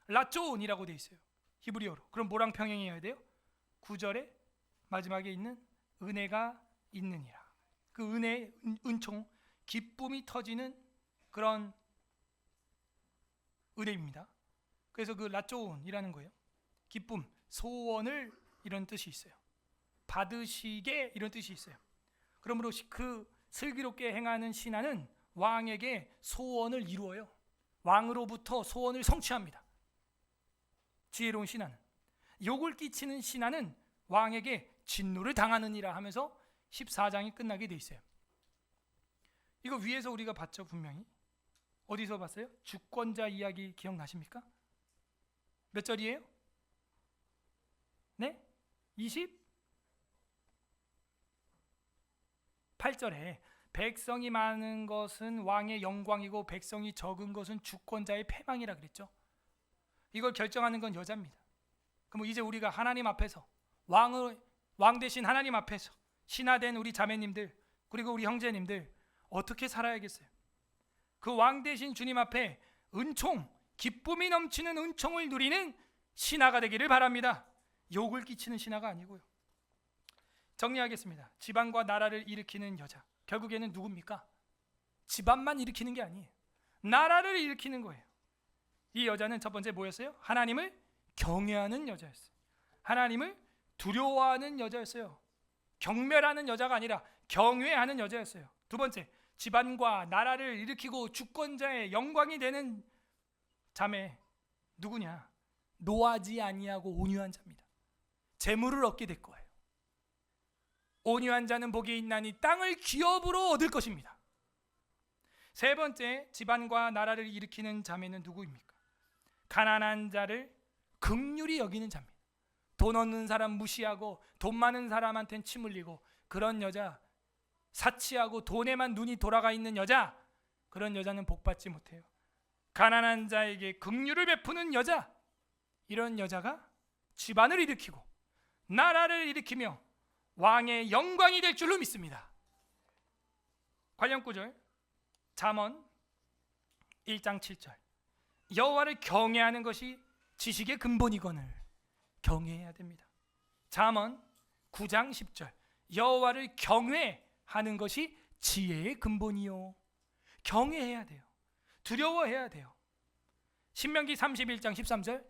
라존이라고 돼 있어요. 히브리어로. 그럼 뭐랑 평행해야 돼요? 9절에 마지막에 있는 은혜가 있느니라. 그 은혜, 은총, 기쁨이 터지는 그런 은혜입니다. 그래서 그 라존이라는 거예요. 기쁨, 소원을 이런 뜻이 있어요. 받으시게 이런 뜻이 있어요. 그러므로 그 슬기롭게 행하는 신하는 왕에게 소원을 이루어요. 왕으로부터 소원을 성취합니다. 지혜로운 신하는. 욕을 끼치는 신하는 왕에게 진노를 당하느니라 하면서 14장이 끝나게 돼 있어요. 이거 위에서 우리가 봤죠. 분명히. 어디서 봤어요? 주권자 이야기 기억나십니까? 몇 절이에요? 네? 28절에 백성이 많은 것은 왕의 영광이고 백성이 적은 것은 주권자의 패망이라 그랬죠. 이걸 결정하는 건 여자입니다. 그럼 이제 우리가 하나님 앞에서 왕 대신 하나님 앞에서 신하된 우리 자매님들 그리고 우리 형제님들 어떻게 살아야겠어요? 그 왕 대신 주님 앞에 은총, 기쁨이 넘치는 은총을 누리는 신하가 되기를 바랍니다. 욕을 끼치는 신하가 아니고요. 정리하겠습니다. 집안과 나라를 일으키는 여자, 결국에는 누굽니까? 집안만 일으키는 게 아니에요. 나라를 일으키는 거예요. 이 여자는 첫 번째 뭐였어요? 하나님을 경외하는 여자였어요. 하나님을 두려워하는 여자였어요. 경멸하는 여자가 아니라 경외하는 여자였어요. 두 번째, 집안과 나라를 일으키고 주권자의 영광이 되는 자매, 누구냐? 노하지 아니하고 온유한 자입니다. 재물을 얻게 될 거예요. 온유한 자는 복이 있나니 땅을 기업으로 얻을 것입니다. 세 번째, 집안과 나라를 일으키는 자매는 누구입니까? 가난한 자를 긍휼히 여기는 자입니다. 돈 없는 사람 무시하고 돈 많은 사람한테는 침 흘리고, 그런 여자, 사치하고 돈에만 눈이 돌아가 있는 여자, 그런 여자는 복받지 못해요. 가난한 자에게 긍휼을 베푸는 여자, 이런 여자가 집안을 일으키고 나라를 일으키며 왕의 영광이 될 줄로 믿습니다. 관련 구절 잠언 1장 7절, 여호와를 경외하는 것이 지식의 근본이거늘 경외해야 됩니다. 잠언 9장 10절, 여호와를 경외하는 것이 지혜의 근본이요. 경외해야 돼요. 두려워해야 돼요. 신명기 31장 13절,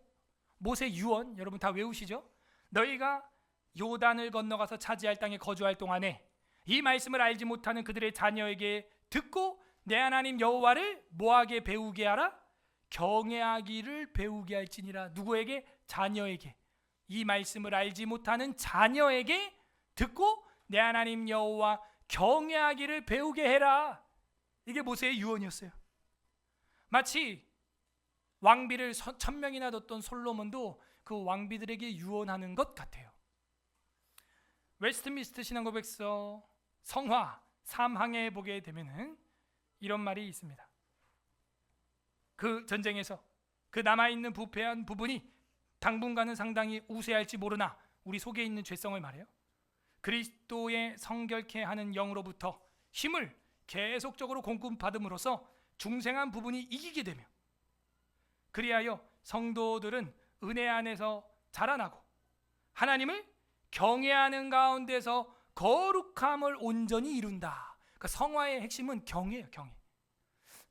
모세 유언 여러분 다 외우시죠? 너희가 요단을 건너가서 차지할 땅에 거주할 동안에 이 말씀을 알지 못하는 그들의 자녀에게 듣고 내 하나님 여호와를 뭐하게 배우게 하라? 경외하기를 배우게 할지니라. 누구에게? 자녀에게. 이 말씀을 알지 못하는 자녀에게 듣고 내 하나님 여호와 경외하기를 배우게 해라. 이게 모세의 유언이었어요. 마치 왕비를 1000명이나 뒀던 솔로몬도 그 왕비들에게 유언하는 것 같아요. 웨스트민스터 신앙고백서 성화 3항에 보게 되면은 이런 말이 있습니다. 그 전쟁에서 그 남아있는 부패한 부분이 당분간은 상당히 우세할지 모르나 우리 속에 있는 죄성을 말해요. 그리스도의 성결케 하는 영으로부터 힘을 계속적으로 공급받음으로써 중생한 부분이 이기게 되며, 그리하여 성도들은 은혜 안에서 자라나고 하나님을 경외하는 가운데서 거룩함을 온전히 이룬다. 그러니까 성화의 핵심은 경외예요. 경외.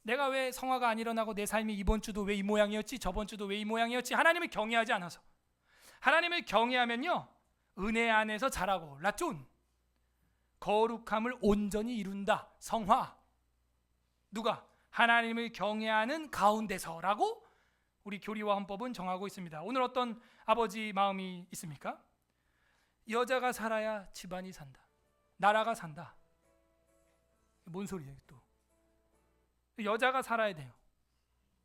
내가 왜 성화가 안 일어나고 내 삶이 이번 주도 왜 이 모양이었지, 저번 주도 왜 이 모양이었지? 하나님을 경외하지 않아서. 하나님을 경외하면요, 은혜 안에서 자라고, 라존, 거룩함을 온전히 이룬다. 성화. 누가? 하나님을 경외하는 가운데서라고 우리 교리와 헌법은 정하고 있습니다. 오늘 어떤 아버지 마음이 있습니까? 여자가 살아야 집안이 산다, 나라가 산다. 뭔 소리예요 또? 여자가 살아야 돼요.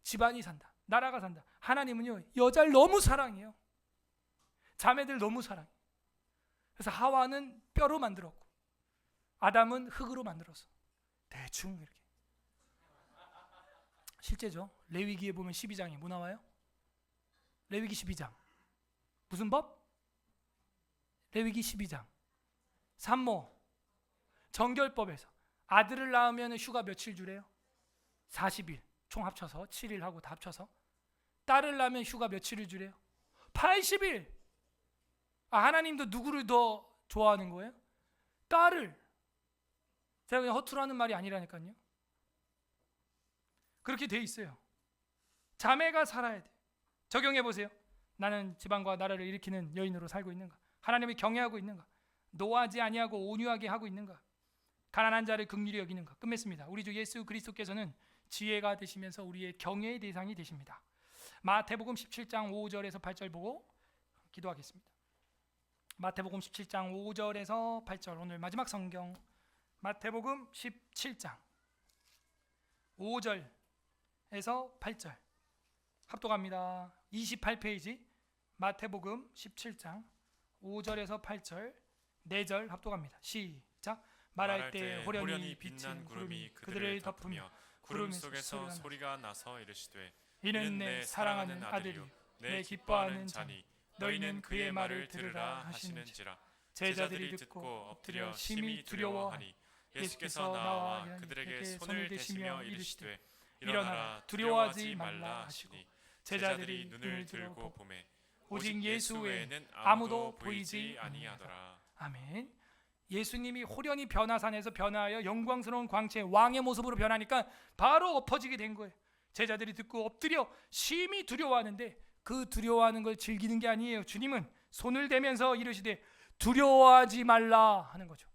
집안이 산다, 나라가 산다. 하나님은요, 여자를 너무 사랑해요. 자매들 너무 사랑해요. 그래서 하와는 뼈로 만들었고 아담은 흙으로 만들어서 대충 이렇게. 실제죠. 레위기에 보면 12장에 뭐 나와요? 레위기 12장 무슨 법? 레위기 12장 산모 정결법에서 아들을 낳으면 휴가 며칠 주래요? 40일 총 합쳐서 7일하고 다 합쳐서. 딸을 낳으면 휴가 며칠을 주래요? 80일. 하나님도 누구를 더 좋아하는 거예요? 딸을. 제가 그냥 허투루 하는 말이 아니라니까요. 그렇게 돼 있어요. 자매가 살아야 돼. 적용해 보세요. 나는 집안과 나라를 일으키는 여인으로 살고 있는가? 하나님을 경외하고 있는가? 노하지 아니하고 온유하게 하고 있는가? 가난한 자를 긍휼히 여기는가? 끝맺습니다. 우리 주 예수 그리스도께서는 지혜가 되시면서 우리의 경외의 대상이 되십니다. 마태복음 17장 5절에서 8절 보고 기도하겠습니다. 마태복음 17장 5절에서 8절, 오늘 마지막 성경 마태복음 17장 5절에서 8절 합독합니다. 28페이지 마태복음 17장 5절에서 8절 4절 합독합니다. 시작. 말할 때 호련히 비친 구름이 그들을 덮으며 구름 속에서 소리가 나서 이르시되 이는 내 사랑하는 아들이요 내 기뻐하는 자니 너희는 그의 말을 들으라 하시는지라. 제자들이 듣고 엎드려 심히 두려워하니 예수께서 나와 그들에게 손을 대시며 이르시되 일어나라 두려워하지 말라 하시고 제자들이 눈을 들고 보매 오직 예수 외에는 아무도 보이지 아니하더라. 아멘. 예수님이 호련히 변화산에서 변화하여 영광스러운 광채의 왕의 모습으로 변하니까 바로 엎어지게 된 거예요. 제자들이 듣고 엎드려 심히 두려워하는데 그 두려워하는 걸 즐기는 게 아니에요. 주님은 손을 대면서 이르시되 두려워하지 말라 하는 거죠.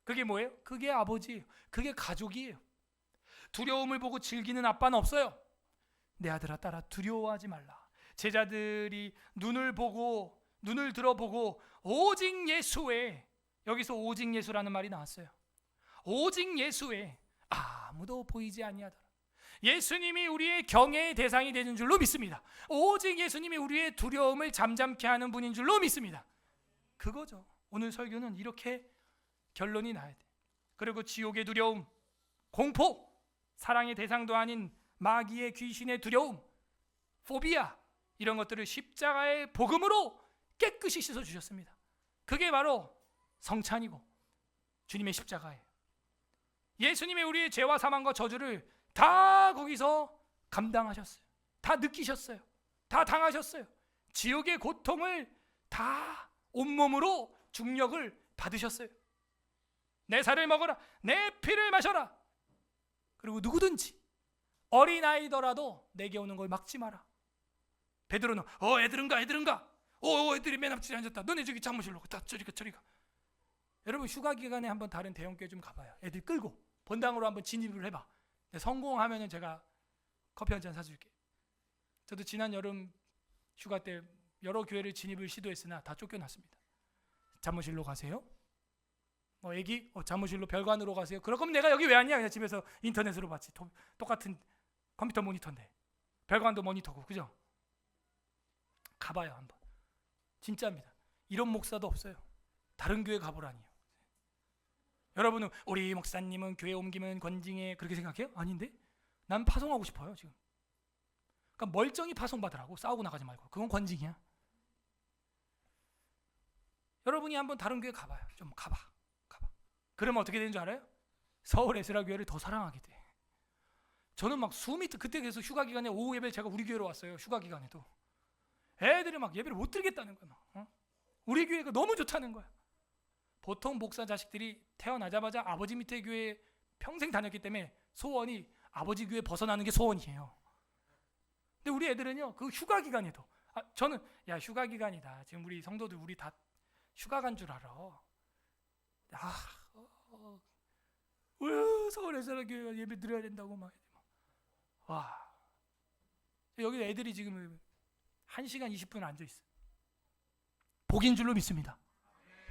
그게 뭐예요? 그게 아버지예요. 그게 가족이에요. 두려움을 보고 즐기는 아빠는 없어요. 내 아들아 딸아 두려워하지 말라. 제자들이 눈을 들어보고 오직 예수의, 여기서 오직 예수라는 말이 나왔어요. 오직 예수의 아무도 보이지 아니하더라. 예수님이 우리의 경외의 대상이 되는 줄로 믿습니다. 오직 예수님이 우리의 두려움을 잠잠케 하는 분인 줄로 믿습니다. 그거죠. 오늘 설교는 이렇게 결론이 나야 돼. 그리고 지옥의 두려움, 공포, 사랑의 대상도 아닌 마귀의 귀신의 두려움, 포비아, 이런 것들을 십자가의 복음으로 깨끗이 씻어주셨습니다. 그게 바로 성찬이고 주님의 십자가예요. 예수님이 우리의 죄와 사망과 저주를 다 거기서 감당하셨어요. 다 느끼셨어요. 다 당하셨어요. 지옥의 고통을 다 온몸으로 중력을 받으셨어요. 내 살을 먹어라, 내 피를 마셔라. 그리고 누구든지 어린아이더라도 내게 오는 걸 막지 마라. 베드로는 애들은가 애들이 맨 앞줄에 앉았다. 너네 저기 잠무실로 가. 저리 가. 여러분 휴가 기간에 한번 다른 대형교회 좀 가봐요. 애들 끌고 본당으로 한번 진입을 해봐. 성공하면은 제가 커피 한 잔 사줄게. 저도 지난 여름 휴가 때 여러 교회를 진입을 시도했으나 다 쫓겨났습니다. 잠무실로 가세요. 애기 잠무실로 별관으로 가세요. 그럴 거면 내가 여기 왜 왔냐? 그냥 집에서 인터넷으로 봤지. 똑같은 컴퓨터 모니터인데 별관도 모니터고, 그죠? 가봐요 한번. 진짜입니다. 이런 목사도 없어요. 다른 교회 가보라니요. 여러분은 우리 목사님은 교회 옮기면 권징해 그렇게 생각해요? 아닌데? 난 파송하고 싶어요 지금. 그러니까 멀쩡히 파송받으라고. 싸우고 나가지 말고. 그건 권징이야. 여러분이 한번 다른 교회 가봐요. 좀 가봐. 그러면 어떻게 되는 줄 알아요? 서울 에스라 교회를 더 사랑하게 돼. 저는 막 숨이 그때 계속 휴가 기간에 오후 예배 제가 우리 교회로 왔어요. 휴가 기간에도 애들이 막 예배를 못 드리겠다는 거야. 우리 교회가 너무 좋다는 거야. 보통 목사 자식들이 태어나자마자 아버지 밑에 교회 평생 다녔기 때문에 소원이 아버지 교회 벗어나는 게 소원이에요. 근데 우리 애들은요, 그 휴가 기간에도 저는 휴가 기간이다. 지금 우리 성도들 우리 다 휴가 간 줄 알아. 서울에서 교회 예배 드려야 된다고 막. 와, 여기 애들이 지금 1시간 20분 앉아 있어. 복인 줄로 믿습니다.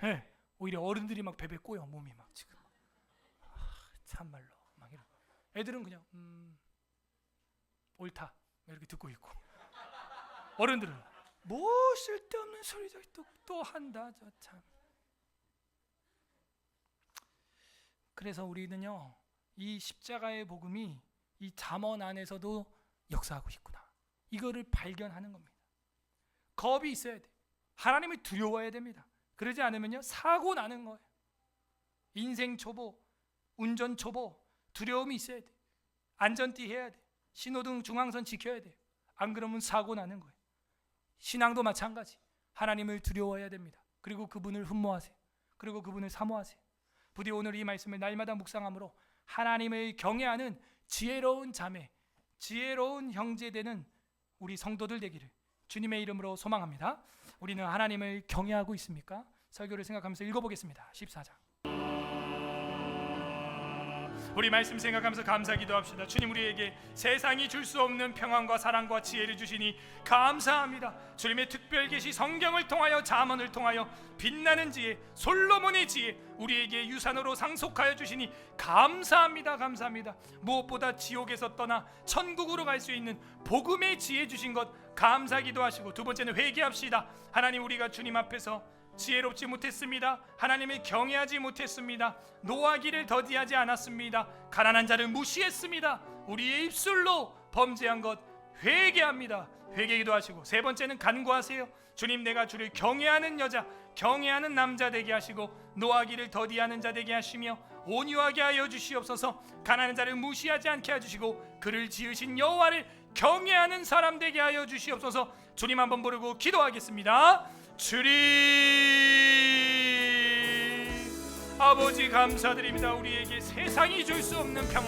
네. 오히려 어른들이 막 베베 꼬여 몸이 막 지금. 참말로 막 이런. 애들은 그냥 옳다 이렇게 듣고 있고. 어른들은 뭐 쓸데없는 소리 또 한다 저 참. 그래서 우리는요, 이 십자가의 복음이 이 잠언 안에서도 역사하고 있구나. 이거를 발견하는 겁니다. 겁이 있어야 돼. 하나님을 두려워해야 됩니다. 그러지 않으면요, 사고 나는 거예요. 인생 초보, 운전 초보, 두려움이 있어야 돼. 안전띠 해야 돼. 신호등 중앙선 지켜야 돼. 안 그러면 사고 나는 거예요. 신앙도 마찬가지. 하나님을 두려워해야 됩니다. 그리고 그분을 흠모하세요. 그리고 그분을 사모하세요. 부디 오늘 이 말씀을 날마다 묵상함으로 하나님을 경외하는 지혜로운 자매, 지혜로운 형제 되는 우리 성도들 되기를 주님의 이름으로 소망합니다. 우리는 하나님을 경외하고 있습니까? 설교를 생각하면서 읽어보겠습니다. 14장. 우리 말씀 생각하면서 감사 기도합시다. 주님, 우리에게 세상이 줄 수 없는 평안과 사랑과 지혜를 주시니 감사합니다. 주님의 특별 계시 성경을 통하여 잠언을 통하여 빛나는 지혜, 솔로몬의 지혜 우리에게 유산으로 상속하여 주시니 감사합니다. 감사합니다. 무엇보다 지옥에서 떠나 천국으로 갈 수 있는 복음의 지혜 주신 것 감사 기도하시고, 두 번째는 회개합시다. 하나님, 우리가 주님 앞에서 지혜롭지 못했습니다. 하나님을 경외하지 못했습니다. 노하기를 더디하지 않았습니다. 가난한 자를 무시했습니다. 우리의 입술로 범죄한 것 회개합니다. 회개기도 하시고, 세 번째는 간구하세요. 주님, 내가 주를 경외하는 여자, 경외하는 남자 되게 하시고, 노하기를 더디하는 자 되게 하시며 온유하게 하여 주시옵소서. 가난한 자를 무시하지 않게 해주시고 그를 지으신 여호와를 경외하는 사람 되게 하여 주시옵소서. 주님 한번 부르고 기도하겠습니다. 주님, 아버지 감사드립니다. 우리에게 세상이 줄 수 없는 평안